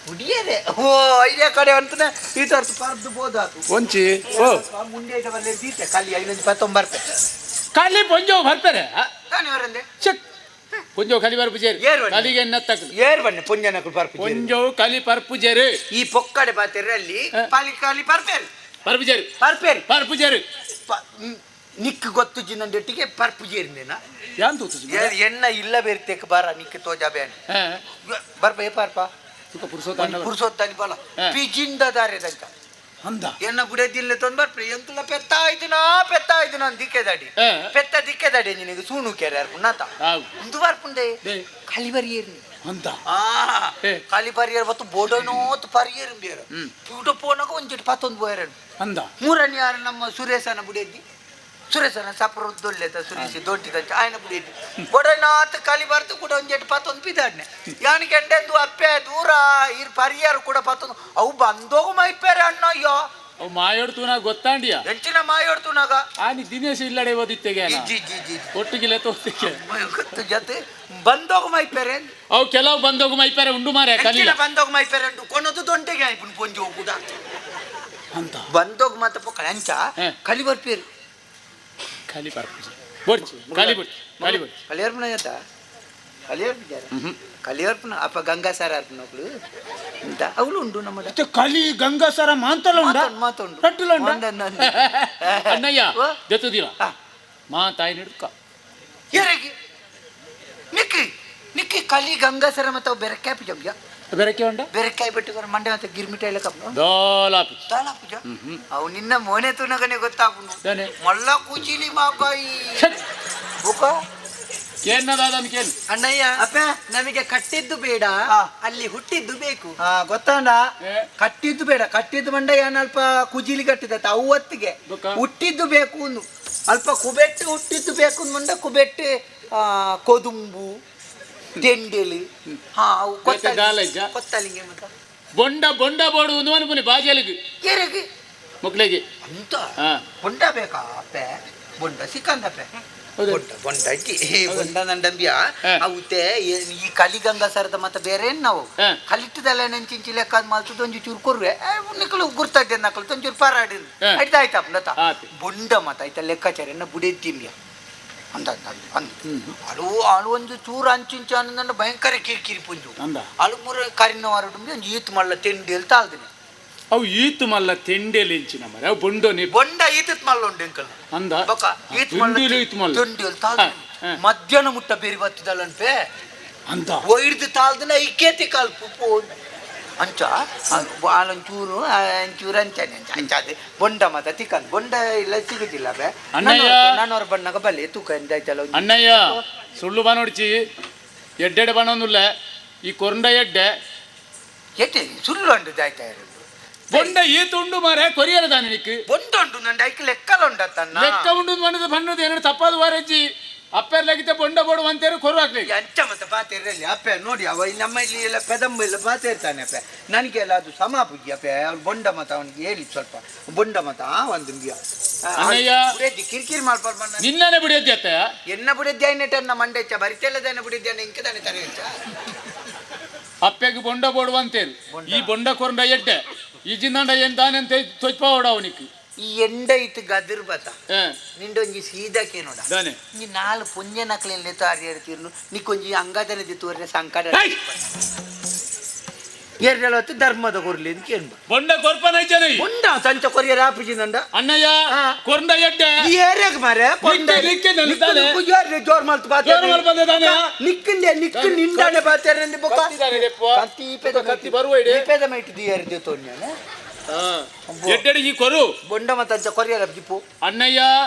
ಕುಡಿಯರೆ ಓ ಐದೇ ಕಡೆ ಅಂತಾನೆ ಈ ತರ ಪರ್ದು ಬೋದಾತು ಒಂಚಿ ಓ ಮುಂದೆ ಬರಲಿ ದೀತೆ ಖಾಲಿ 519 ಖಾಲಿ ಪೊಂಜೋ ಬರ್ತಾರೆ ತಾನೇವರಂದೆ ಚೆಕ್ ಪೊಂಜೋ ಖಾಲಿ ಬರ್ಪು ಜೇರು ಖಾಲಿಗೆ ನತ್ತಕ್ ಏರ್ ಬನ್ನಿ ಪುಂಜನಕು ಪರ್ಪು ಪೊಂಜೋ ಖಾಲಿ ಪರ್ಪು ಜೇರು ಈ ಪೊಕ್ಕಡೆ ಬಾತೆರೆ ಅಲ್ಲಿ ಪಾಲಿ ಖಾಲಿ ಪರ್ಪೇರು ಪರ್ಪು ಜೇರು ಪರ್ಪೇರು ಪರ್ಪು ಜೇರು ನಿಕ್ ಗೊತ್ತು ಜಿನ್ನೊಂದೊಟ್ಟಿಗೆ ಪರ್ಪು ಜೇರಿನೇನ ಯಾಂತು ಎಣ್ಣ ಇಲ್ಲ ಬೇರ್ತೆಕ್ ಬಾರ ನಿಕ್ ತೋಜಾ ಬೇನ್ ಬರ್ಪ ಏ ಪಾರ್ಪ ಪುರುಸೋತ್ತಾನಿ ಬಾಲ ಪಿಜಿಂದ ದಾರೆದಂಕ ಅಂದ ಎನ್ನ ಬುಡದಿಲ್ಲ ತೊಂದ್ ಬರ್ಪ್ರಿ ಎಂತಲ್ಲ ಪೆತ್ತಾಯ್ದಿನ ದಿಕ್ಕೆದಾಡಿ ದಿಕ್ಕೆದಾಡಿ ನಿನಗೆ ಸೂಣು ಕೆರೆ ಅರ್ಪುನಾತ ಒಂದು ಬರ್ಪುಂಡೆ ಕಲಿಬರಿಯೇರಿ ಅಂತ ಕಾಲಿ ಪರಿಯರ್ ಬತ್ತು ಬೋಡೋನೋತ್ ಪರಿಯರ್ ಬೇರೆ ಪೂಟ ಪೋನಾಗ ಒಂಜಿಟ್ಟು 11 ಬೋಯರ್ ಅಂದ ಮೂರನೇ ಯಾರು ನಮ್ಮ ಸುರೇಶನ ಬುಡಿಯದ್ದಿ ಸುರೇಶನ ಸಪರದೊಳ್ಳೆದ ಸುರೇಶ್ ದೊಡ್ಡಿದಂಚ ಆಯ್ನ ಬುಡಿಯದ್ದಿ ಬೋಡೋನಾತ್ ಕಾಲಿ ಬರ್ತು ಕೂಡ ಒಂಜಿಟ್ಟು 11 ಬಿದ್ದಾಡ್ನೆ ಯಾನಿಗೆ ಎಂಡೆಂದು ಅಪ್ಪೆ ದೂರ ಇರ್ ಪರಿಯರ್ ಕೂಡ 11 ಅವು ಬಂದೋಗು ಮೈಪೇರೆ ಅಣ್ಣ ಅಯ್ಯೋ ಅವು ಮಾಯೋಡ್ತುನ ಗೊತ್ತಾಂಡಿಯ ಹೆಚ್ಚಿನ ಮಾಯೋಡ್ತುನಾಗ ಆನಿ ದಿನೇಶ್ ಇಲ್ಲಡೆ ಓದಿತ್ತೆಗೆ ಒಟ್ಟಿಗಿಲ್ಲ ತೋರ್ತಿಗೆ ಗೊತ್ತು ಜೊತೆ ಬಂದೋಗು ಮೈಪೇರೆ ಅವು ಕೆಲವು ಬಂದೋಗು ಮೈಪೇರೆ ಉಂಡು ಮಾರೆ ಕಲಿಲ ಬಂದೋಗು ಮೈಪೇರೆ ಉಂಡು ಕೊನದು ದೊಂಟೆಗೆ ಆಯ್ಪುನ್ ಪೊಂಜಿ ಹೋಗುದ ಅಂತ ಬಂದೋಗು ಮಾತ ಪೊಕ್ಕ ಅಂಚ ಕಲಿ ಬರ್ಪೇರು ಖಾಲಿ ಪರ್ಪು ಬೋಡ್ಚಿ ಖಾಲಿ ಬಿಟ್ಟು ಖಾಲಿ ಬಿಟ್ಟು ಕಲಿಯರ್ ಮನೆ ಆಯ್ತಾ ಕಲಿಯೋರ್ಪುನ ಅಪ್ಪ ಗಂಗಾಸಾರ ಅರ್ಪನಗಳು ಅಂತ ಅವಳು ಉಂಡು ನಮ್ಮ ಕಲಿ ಗಂಗಾಸರ ಮಾಂತಲ ಉಂಡ ಮಾತುಂಡು ರಟ್ಟುಲ ಉಂಡ ಅಣ್ಣಯ್ಯ ದೆತ್ತುದಿರ ಮಾತಾಯಿ ನಿಡ್ಕ ಯಾರಿಗೆ ನಿಕ್ಕಿ ನಿಕ್ಕಿ ಕಲಿ ಗಂಗಾಸರ ಮತ್ತೆ ಬೆರಕಾಯಿ ಪೂಜ ಬೆರಕೆ ಉಂಡ ಬೆರಕಾಯಿ ಬಿಟ್ಟು ಮಂಡೆ ಮತ್ತೆ ಗಿರ್ಮಿಟ ಎಲ್ಲ ಕಪ್ಪ ದಾಲಾಪಿ ತಾಲ ಪೂಜ ಅವು ನಿನ್ನ ಮೋನೆ ತುನಗನೆ ಗೊತ್ತಾಪುನು ದನೆ ಮಲ್ಲ ಕುಚಿಲಿ ಮಾಕಾಯಿ ಬುಕ ಕೇನ್ನದಾದನ್ಕೇನು ಅಣ್ಣಯ್ಯ ಅಪ್ಪ ನಮಗೆ ಕಟ್ಟಿದ್ದು ಬೇಡ ಹಾ. ಅಲ್ಲಿ ಹುಟ್ಟಿದ್ದು ಬೇಕು. ಗೊತ್ತಾಂಡ ಏ. ಕಟ್ಟಿದ್ದು ಬೇಡ ಕಟ್ಟಿದ್ದು ಮಂಡ ಏನಲ್ಪ ಕುಜಿಲಿ ಕಟ್ಟಿದ ಅವತ್ತಿಗೆ ಬೊಕ್ಕ? ಹುಟ್ಟಿದ್ದು ಬೇಕು ಅಂದು ಅಲ್ಪ ಕುಬೆಟ್ಟು ಹುಟ್ಟಿದ್ದು ಬೇಕು ಮಂಡ ಕುಬೆಟ್ಟು ಕೊದುಂಬು ತೆಂಡೆಲಿ ಅವು ಮತ್ತೆ ಗಾಲಜ್ಜ? ಕೊತ್ತಲಿಂಗೆ ಮತ್ತ ಬೊಂಡ ಬೊಂಡ ಬೋಡು ಒಂದು ಅನ್ಪುನಿ ಬಾಜಲಿಗೆ ಏರಿಗೆ ಮಕ್ಳಿಗೆ ಅಂತ ಹಾ ಬೊಂಡ ಬೇಕಾ ಅಪ್ಪೆ ಬೊಂಡ ಸಿಕ್ಕಂದಪ್ಪೆ ಹೌದು. ಬೊಂಡ ಐತಿ ಬೊಂಡ ನಂಡಂಬಿಯ ಹಾ. ಅವತ್ತೆ ಈ ಕಲಿಗಂಗ ಸರದ ಮತ್ತೆ ಬೇರೆ ಏನ್ ನಾವು ಹಾ. ಕಲಿಟ್ಟದಲ್ಲ ನೆಂಚಿಂಚಿ ಲೆಕ್ಕ ಮಾಲ್ತದ ಒಂಜಿ ಚೂರು ಕೊರ್ರೆ ನಿಕ್ಕಳು ಗುರ್ತಾಡ್ದೆ ನಕಲು ಒಂಚೂರು ಪಾರಾಡಿ ಹಾ. ಆಯ್ತಾಯ್ತಾ ನತ ಆತು. ಬೊಂಡ ಮತ್ತ ಆಯ್ತಾ ಲೆಕ್ಕಾಚಾರ ಎನ್ನ ಬುಡೆತ್ತಿಂಬಿಯ ಅಂದ ಅಳು ಅಳು ಒಂದು ಚೂರು ಅಂಚಿಂಚು ಅನ್ನಂದ ಭಯಂಕರ ಕಿರಿಕಿರಿ ಪುಂಜು ಅಂದ ಅಳು ಮೂರು ಕರಿನ ವಾರಡುಂಬಿ ಒಂದು ಈತ್ ಮಲ್ಲ ತೆಂಡಿ ಹೇಳ್ತಾ ಅಲ್ದಿನಿ ಅವು ಈತು ಮಲ್ಲ ತೆಂಡೆಲಿ ಇಂಚಿನ ಮರ ಅವು ಬೊಂಡೋನಿ ಬೊಂಡ ಈತತ್ ಮಲ್ಲ ಉಂಡು ಎಂಕಲ್ ಅಂದ ಬೊಕ ಈತ್ ಮಲ್ಲ ತೆಂಡಿಲು ಈತ್ ಮಲ್ಲ ತೆಂಡಿ ಹೇಳ್ತಾ ಹಾ, ಹಾ. ಮಧ್ಯಾಹ್ನ ಮುಟ್ಟ ಬೇರೆ ಬತ್ತಿದಲ್ಲನ್ಪೆ ಅಂತ ಒಯ್ದು ತಾಳ್ದಿನ ಐಕೇತಿ ಕಾಲ್ ಪುಪ್ಪು ಅಂಚ ಬಾಲೊಂಚೂರು ಅಂಚೂರು ಅಂಚಾನೆ ಅಂಚ ಅದೇ ಬೊಂಡ ಮತ ತಿಕ್ಕಂದು ಬೊಂಡ ಇಲ್ಲ ಸಿಗುದಿಲ್ಲ ಬೇ ಅಣ್ಣಯ್ಯ. ನಾನವ್ರ ಬಣ್ಣಗ ಬಲ್ಲಿ ತೂಕ ಎಂದಾಯ್ತಲ್ಲ ಅಣ್ಣಯ್ಯ ಸುಳ್ಳು ಬಾನೋಡ್ಚಿ ಎಡ್ಡೆಡೆ ಬಾಣೊಂದುಲ್ಲ ಈ ಕೊರಂಡ ಎಡ್ಡೆ ಎಟ್ಟೆ ಸುಳ್ಳು ಅಂಡು ದಾಯ್ತಾ ಇರೋದು ಬೊಂಡ ಈತು ಉಂಡು ಮಾರೆ ಕೊರಿಯರ ದಾನಿ ನಿಕ್ಕು ಬೊಂಡ ಉಂಡು ನಂದು ಐಕೆ ಲೆಕ್ಕಲ ಉಂಡತ್ತನ್ನ ಲೆಕ್ಕ ಉಂಡು ಬಣ್ಣದ ಬಣ್ಣದ ಏನಾರು ತಪ್ಪಾದ ವಾರಜ್ಜಿ ಅಪ್ಪೆರ್ಲಾಗಿದ್ದ ಬೊಂಡ ಬೋಡು ಅಂತೇರು ಕೊರು ಹಾಕ್ಲಿಕ್ಕೆ ಅಂಚ ಮತ್ತೆ ಬಾತೇರಲ್ಲಿ ಅಪ್ಪೆ ನೋಡಿ ಅವ ನಮ್ಮ ಇಲ್ಲಿ ಎಲ್ಲ ಪೆದಂಬ ಎಲ್ಲ ಬಾತೇರ್ತಾನೆ ಅಪ್ಪೆ ನನಗೆಲ್ಲ ಅದು ಸಮ ಪೂಜ್ಯ ಅಪ್ಪೆ ಅವ್ನು ಬೊಂಡ ಮತ ಅವನಿಗೆ ಹೇಳಿ ಸ್ವಲ್ಪ ಬೊಂಡ ಮತ ಒಂದು ಅಣ್ಣಯ್ಯ. ಕಿರಿಕಿರಿ ಮಾಡ್ಬಾರ್ದು ನಿನ್ನನೆ ಬಿಡಿಯದ್ದಿ ಅತ್ತ ಎನ್ನ ಬಿಡಿದ್ಯಾನ ಮಂಡೆಚ್ಚ ಬರಿತೆಲ್ಲದೇನ ಬಿಡಿದ್ಯಾನ ಇಂಕದಾನೆ ತಾರೆ ಅಪ್ಪೆಗೆ ಬೊಂಡ ಬೋಡು ಅಂತೇರು ಈ ಬೊಂಡ ಕೊರಂಡ ಎಡ್ಡೆ ಈ ಜಿಂದಂಡ ಏನ್ ತಾನೆಂತ ತೊಚ್ಪ ಓಡ ಅವನಿಕ್ಕೆ ಈ ಎಂಡ ಇತ್ತು ಗದಿರ್ ಬತ್ತ ನಿಂಡೊಂಜಿ ಸೀದಕ್ಕೆ ನೋಡ ದಾನೆ ಈ ನಾಲ್ ಪುಂಜ ನಕ್ಲೆಲ್ಲ ತಾರಿರ್ತಿರ್ನು ನಿಕ್ಕೊಂಜಿ ಅಂಗದನೆ ದಿತ್ತುವರೆ ಸಂಕಟ ಹೇಯ್! ಎರಡತ್ತು ಧರ್ಮದ ಕೊರ್ಲಿ ಅಂತ ಕೇಳ್ಬ ಬೊಂಡ ಕೊರ್ಪನ ಜನ ಉಂಡ ಸಂಚ ಕೊರಿಯರ್ ಆಪಿಸಿದಂಡ ಅಣ್ಣಯ್ಯ ಹಾ. ಕೊರಂಡ ಎಡ್ಡೆ ಈ ಏರಿಯಾಗ ಮಾರೆ ನಿಕ್ಕೆ ನಲ್ಲಿದ್ದಾನೆ. ಜೋರ್ ಮಲ್ತು ಜೋರ್ ಮಲ್ತು ಬಂದಿದ್ದಾನೆ. ನಿಕ್ಕಿಂದೆ ನಿಕ್ಕು ನಿಂದಾನೆ ಬಾತಾರೆ ಕತ್ತಿದಾನೆ ರೆಪ್ಪ. ಕತ್ತಿ ಬರುವ ಇಡೆ. ಇಟ್ಟಿದ್ದು ಏರಿದೆ ತೋಣ್ಯಾನೆ ಎಡ್ಡೆಡಿ ಈ ಕೊರು ಬೊಂಡ ಮತ್ತಂಚ ಕೊರಿಯರ್ ಜಿಪ್ಪು ಅಣ್ಣಯ್ಯ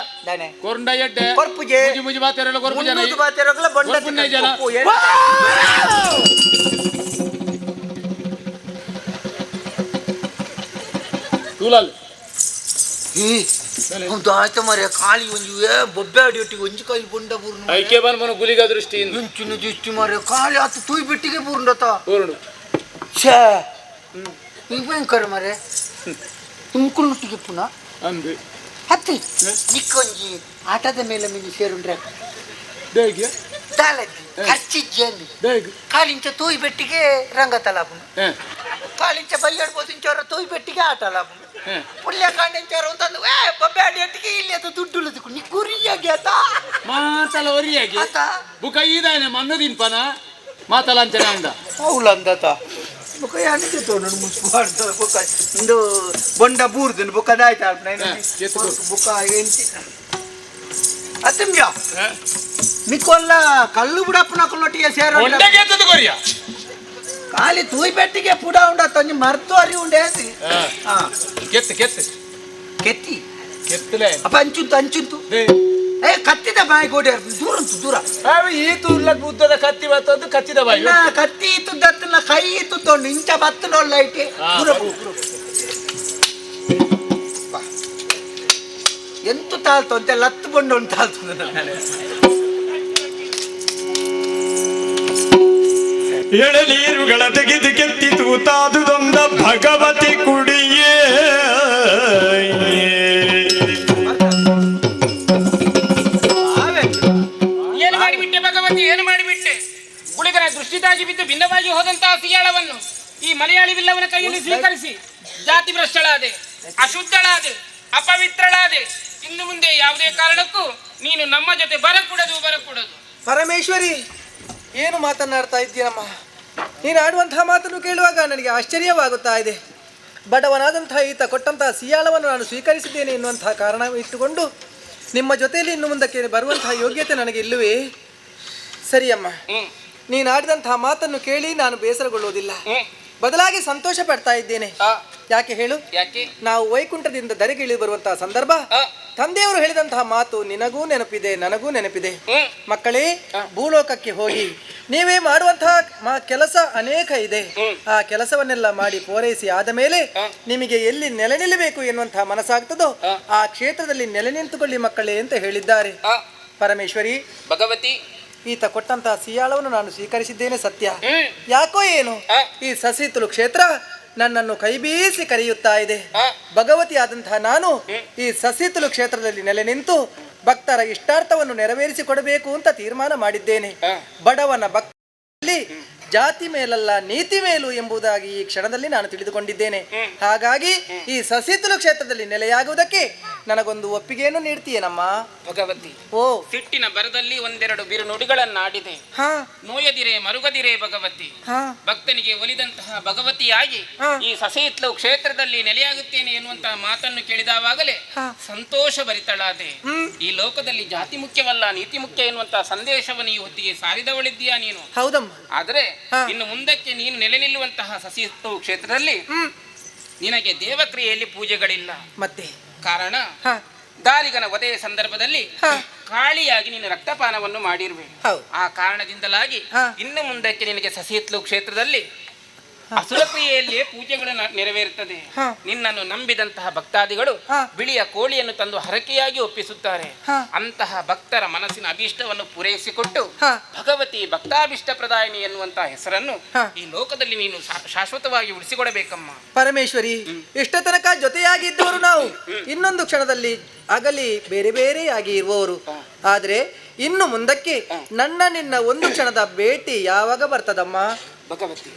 ದಾನೆ ಕೊರಂಡ ಎಡ್ಡೆ ಕೊರ್ಪುಜೆ ಮುಜಿ ಮುಜಿ ಬಾತೆರಲ್ಲ ಕೊರ್ಪು ಜನ ಮುನ್ನೂರು ಬಾತಿರೋಗ್ಲ ಬೊಂಡ ಕೊರ್ಪುನ್ನೆ ಜನ. ತಿಕ್ಕು. ಏನು? ತೂಲಲ್ ಹೌದು ಆಯ್ತು ಮರೆ ಖಾಲಿ ಒಂಜಿ ಬೊಬ್ಬೆ ಅಡಿಯೊಟ್ಟಿಗೆ ಒಂಜಿ ಕಾಯಿ ಬೊಂಡ ಬೂರ್ನು ಐಕೆ ಬನ್ ಗುಲಿಗ ದೃಷ್ಟಿಯಿಂದ ಇಂಚಿನ ದಿಷ್ಟಿ ಮರೆ ಖಾಲಿ ಆತು ತೂಯ್ ಬಿಟ್ಟಿಗೆ ಬೂರ್ಂಡತ ಪೂರ್ಣ ಛೇ ಈ ಭಯಂಕರ ಮರೆ ಇಂಕುಲ್ನೊಟ್ಟಿಗೆ ಪುನಃ ಅಂದು ಹತ್ತಿ ನಿಕ್ಕೊಂಜಿ ಆಟದ ಮೇಲೆ ಮಿಂಜಿ ಸೇರುಂಡ್ರೆ ದೇಗೆ ತಾಲಜ್ಜಿ ಖರ್ಚಿಜ್ಜಿ ದೇಗೆ ಕಾಲಿಂಚ ತೂಯ್ ಬೆಟ್ಟಿಗೆ ರಂಗ ತಲಾಪುನ ಕಾಲಿಂಚ ಬೈಯಾಡ್ಬೋದು ಇಂಚವರ ತೂಯ್ ಬೆಟ್ಟಿಗೆ ಆಟ ಲಾಪುನ ಪುಲ್ಯ ಕಾಂಡಿಂಚವರ ಅಂತಂದು ಬೊಬ್ಬೆ ಅಡಿಯೊಟ್ಟಿಗೆ ಇಲ್ಲಿ ಅದು ದುಡ್ಡು ಉಳಿದುಕು ನೀ ಗುರಿಯಾಗಿ ಆತ ಮಾತಲ ಒರಿಯಾಗಿ ಆತ ಬುಕ ಈದಾನೆ ಮನ್ನದಿನ್ ಪನ ಮಾತಲ ಅಂಚನ ಅಂದ ಅವಳಂದತ ಬೊಕ ಯಾನಿಗೆ ತೋನಡು ಮುಸ್ಬಾರ್ದು ಬೊಕ ಇಂದು ಬೊಂಡ ಬೂರ್ದು ಬೊಕ ದಾಯ್ತಾ ಎತ್ಕೊ. ಬೊಕ ಎಂತಿ ಅತ್ತಿಮ್ಯ ನಿಕ್ಕೊಲ್ಲ ಕಲ್ಲು ಬುಡಪ್ಪನ ಕೊಲ್ಲೊಟ್ಟಿಗೆ ಸೇರೋ ಒಂಡೆಗೆ ಎತ್ತದು ಕೊರಿಯ ಖಾಲಿ ತೂಯ್ ಬೆಟ್ಟಿಗೆ ಪುಡ ಉಂಡ ತಂಜಿ ಮರ್ತು ಅರಿ ಉಂಡೆ ಅಂತಿ ಹಾ ಕೆತ್ತು ಕೆತ್ತು ಕೆತ್ತಿ ಕೆತ್ತಲೆ ಅಪ್ಪ ಅಂಚುಂತು ಕತ್ತಿದ ಬಾಯಿ ಗೋಡೆ ದೂರ ಉಂಟು ದೂರ ಈ ತೂರ್ಲ ಉದ್ದದ ಕತ್ತಿ ಬತ್ತೊಂದು ಕಚ್ಚಿದ ಬಾಯಿ ನಾ ಕತ್ತಿ ಇತ್ತುದತ್ತನ ಕೈ ಇತ್ತುತ್ತೊಂಡು ಇಂಚ ಬತ್ತನೊಳ್ಳ ಐತೆ ದೂರ ಬಾ. ಎಂತು ತಾಳ್ತು ಅಂತ ಲತ್ತು ಬಂಡು ಉಂಟು ತಾಳ್ತು ಎಳನೀರುಗಳ ತೆಗೆದು ಕೆತ್ತಿ ತೂತಾದುದೊಂದ ಭಗವತಿ ಕುಡಿಯೇ ಏನು ಮಾಡಿಬಿಟ್ಟೆ ಭಗವತಿ, ಏನು ಮಾಡಿಬಿಟ್ಟೆ? ಗುಳಿಗರ ದೃಷ್ಟಿ ತಾಗಿ ಬಿದ್ದು ಭಿನ್ನವಾಗಿ ಹೋದಂತಹ ಸಿಯಾಳವನ್ನು ಈ ಮಲಯಾಳಿ ಬಿಲ್ಲವನ ಕೈಯಲ್ಲಿ ಸ್ವೀಕರಿಸಿ ಜಾತಿ ಭ್ರಷ್ಟಳಾದೆ, ಅಶುದ್ಧಳಾದೆ, ಅಪವಿತ್ರಳಾದೆ. ಇನ್ನು ಮುಂದೆ ಯಾವುದೇ ಕಾರಣಕ್ಕೂ ನೀನು ನಮ್ಮ ಜೊತೆ ಬರಕೂಡದು. ಪರಮೇಶ್ವರಿ ಏನು ಮಾತನಾಡ್ತಾ ಇದ್ದೀನಮ್ಮ? ನೀನು ಆಡುವಂತಹ ಮಾತನ್ನು ಕೇಳುವಾಗ ನನಗೆ ಆಶ್ಚರ್ಯವಾಗುತ್ತಾ ಇದೆ. ಬಡವನಾದಂತಹ ಈತ ಕೊಟ್ಟಂತಹ ಸಿಯಾಳವನ್ನು ನಾನು ಸ್ವೀಕರಿಸಿದ್ದೇನೆ ಎನ್ನುವಂತಹ ಕಾರಣ ಇಟ್ಟುಕೊಂಡು ನಿಮ್ಮ ಜೊತೆಯಲ್ಲಿ ಇನ್ನು ಮುಂದಕ್ಕೆ ಬರುವಂತಹ ಯೋಗ್ಯತೆ ನನಗೆ ಇಲ್ಲವೇ? ಸರಿಯಮ್ಮ, ನೀನು ಆಡಿದಂತಹ ಮಾತನ್ನು ಕೇಳಿ ನಾನು ಬೇಸರಗೊಳ್ಳುವುದಿಲ್ಲ, ಬದಲಾಗಿ ಸಂತೋಷ ಪಡ್ತಾ ಇದ್ದೇನೆ. ಯಾಕೆ ಹೇಳು? ಯಾಕೆ? ನಾವು ವೈಕುಂಠದಿಂದ ಧರೆಗಿಳಿ ಬರುವಂತಹ ಸಂದರ್ಭ ತಂದೆಯವರು ಹೇಳಿದಂತಹ ಮಾತು ನಿನಗೂ ನೆನಪಿದೆ, ನನಗೂ ನೆನಪಿದೆ. ಮಕ್ಕಳೇ, ಭೂಲೋಕಕ್ಕೆ ಹೋಗಿ ನೀವೇ ಮಾಡುವಂತಹ ಕೆಲಸ ಅನೇಕ ಇದೆ. ಆ ಕೆಲಸವನ್ನೆಲ್ಲ ಮಾಡಿ ಪೂರೈಸಿ ಆದ ಮೇಲೆ ನಿಮಗೆ ಎಲ್ಲಿ ನೆಲೆ ನಿಲ್ಲಬೇಕು ಎನ್ನುವಂತಹ ಮನಸ್ಸಾಗ್ತದೋ ಆ ಕ್ಷೇತ್ರದಲ್ಲಿ ನೆಲೆ ನಿಂತುಕೊಳ್ಳಿ ಮಕ್ಕಳೇ ಅಂತ ಹೇಳಿದ್ದಾರೆ. ಪರಮೇಶ್ವರಿ, ಭಗವತಿ, ಈತ ಕೊಟ್ಟಂತಹ ಸಿಯಾಳವನ್ನು ನಾನು ಸ್ವೀಕರಿಸಿದ್ದೇನೆ ಸತ್ಯ. ಯಾಕೋ ಏನು ಈ ಸಸಿತುಲು ಕ್ಷೇತ್ರ ನನ್ನನ್ನು ಕೈ ಬೀಸಿ ಕರೆಯುತ್ತಾ ಇದೆ. ಭಗವತಿ ಆದಂತಹ ನಾನು ಈ ಸಸಿತುಲು ಕ್ಷೇತ್ರದಲ್ಲಿ ನೆಲೆ ನಿಂತು ಭಕ್ತರ ಇಷ್ಟಾರ್ಥವನ್ನು ನೆರವೇರಿಸಿಕೊಡಬೇಕು ಅಂತ ತೀರ್ಮಾನ ಮಾಡಿದ್ದೇನೆ. ಬಡವನ ಭಕ್ತರಲ್ಲಿ ಜಾತಿ ಮೇಲಲ್ಲ ನೀತಿ ಮೇಲು ಎಂಬುದಾಗಿ ಈ ಕ್ಷಣದಲ್ಲಿ ನಾನು ತಿಳಿದುಕೊಂಡಿದ್ದೇನೆ. ಹಾಗಾಗಿ ಈ ಸಸಿತುಲು ಕ್ಷೇತ್ರದಲ್ಲಿ ನೆಲೆಯಾಗುವುದಕ್ಕೆ ನನಗೊಂದು ಒಪ್ಪಿಗೆಯನ್ನು ನೀಡ್ತೀಯೇನಮ್ಮ? ಭಗವತಿ, ಓ, ಸಿಟ್ಟಿನ ಬರದಲ್ಲಿ ಒಂದೆರಡು ಬಿರು ನುಡಿಗಳನ್ನಾಡಿದೆ. ನೋಯದಿರೆ ಮರುಗದಿರೆ ಭಗವತಿ. ಭಕ್ತನಿಗೆ ಒಲಿದಂತಹ ಭಗವತಿಯಾಗಿ ಈ ಸಸೇತ್ಲು ಕ್ಷೇತ್ರದಲ್ಲಿ ನೆಲೆಯಾಗುತ್ತೇನೆ ಎನ್ನುವಂತಹ ಮಾತನ್ನು ಕೇಳಿದವಾಗಲೇ ಸಂತೋಷ ಭರಿತಳಾದೆ. ಈ ಲೋಕದಲ್ಲಿ ಜಾತಿ ಮುಖ್ಯವಲ್ಲ ನೀತಿ ಮುಖ್ಯ ಎನ್ನುವಂತಹ ಸಂದೇಶವನ್ನು ಈ ಹೊತ್ತಿಗೆ ಸಾರಿದವಳಿದ್ದೀಯಾ ನೀನು. ಹೌದಮ್ಮ. ಆದರೆ ಇನ್ನು ಮುಂದಕ್ಕೆ ನೀನು ನೆಲೆ ನಿಲ್ಲುವಂತಹ ಸಸೇತ್ಲು ಕ್ಷೇತ್ರದಲ್ಲಿ ನಿನಗೆ ದೇವಕ್ರಿಯೆಯಲ್ಲಿ ಪೂಜೆಗಳಿಲ್ಲ. ಮತ್ತೆ ಕಾರಣ, ದಾರಿಗನ ವಧೆಯ ಸಂದರ್ಭದಲ್ಲಿ ಕಾಳಿಯಾಗಿ ನೀನು ರಕ್ತಪಾನವನ್ನು ಮಾಡಿರುವೆ. ಆ ಕಾರಣದಿಂದಲಾಗಿ ಇನ್ನು ಮುಂದಕ್ಕೆ ನಿನಗೆ ಸಸೇತ್ಲು ಕ್ಷೇತ್ರದಲ್ಲಿ ಅಸುರಕ್ರಿಯೆಯಲ್ಲಿಯೇ ಪೂಜೆಗಳು ನೆರವೇರುತ್ತದೆ. ನಿನ್ನನ್ನು ನಂಬಿದಂತಹ ಭಕ್ತಾದಿಗಳು ಬಿಳಿಯ ಕೋಳಿಯನ್ನು ತಂದು ಹರಕೆಯಾಗಿ ಒಪ್ಪಿಸುತ್ತಾರೆ. ಅಂತಹ ಭಕ್ತರ ಮನಸ್ಸಿನ ಅಭೀಷ್ಟವನ್ನು ಪೂರೈಸಿಕೊಟ್ಟು ಭಗವತಿ ಭಕ್ತಾಭೀಷ್ಟ ಪ್ರದಾಯಿನಿ ಎನ್ನುವಂತಹ ಹೆಸರನ್ನು ಈ ಲೋಕದಲ್ಲಿ ನೀನು ಶಾಶ್ವತವಾಗಿ ಉಳಿಸಿಕೊಡಬೇಕಮ್ಮ. ಪರಮೇಶ್ವರಿ, ಇಷ್ಟ ತನಕ ಜೊತೆಯಾಗಿದ್ದವರು ನಾವು ಇನ್ನೊಂದು ಕ್ಷಣದಲ್ಲಿ ಅಗಲಿ ಬೇರೆ ಬೇರೆಯಾಗಿ ಇರುವವರು. ಆದ್ರೆ ಇನ್ನು ಮುಂದಕ್ಕೆ ನನ್ನ ನಿನ್ನ ಒಂದು ಕ್ಷಣದ ಭೇಟಿ ಯಾವಾಗ ಬರ್ತದಮ್ಮ? ಭಗವತಿ,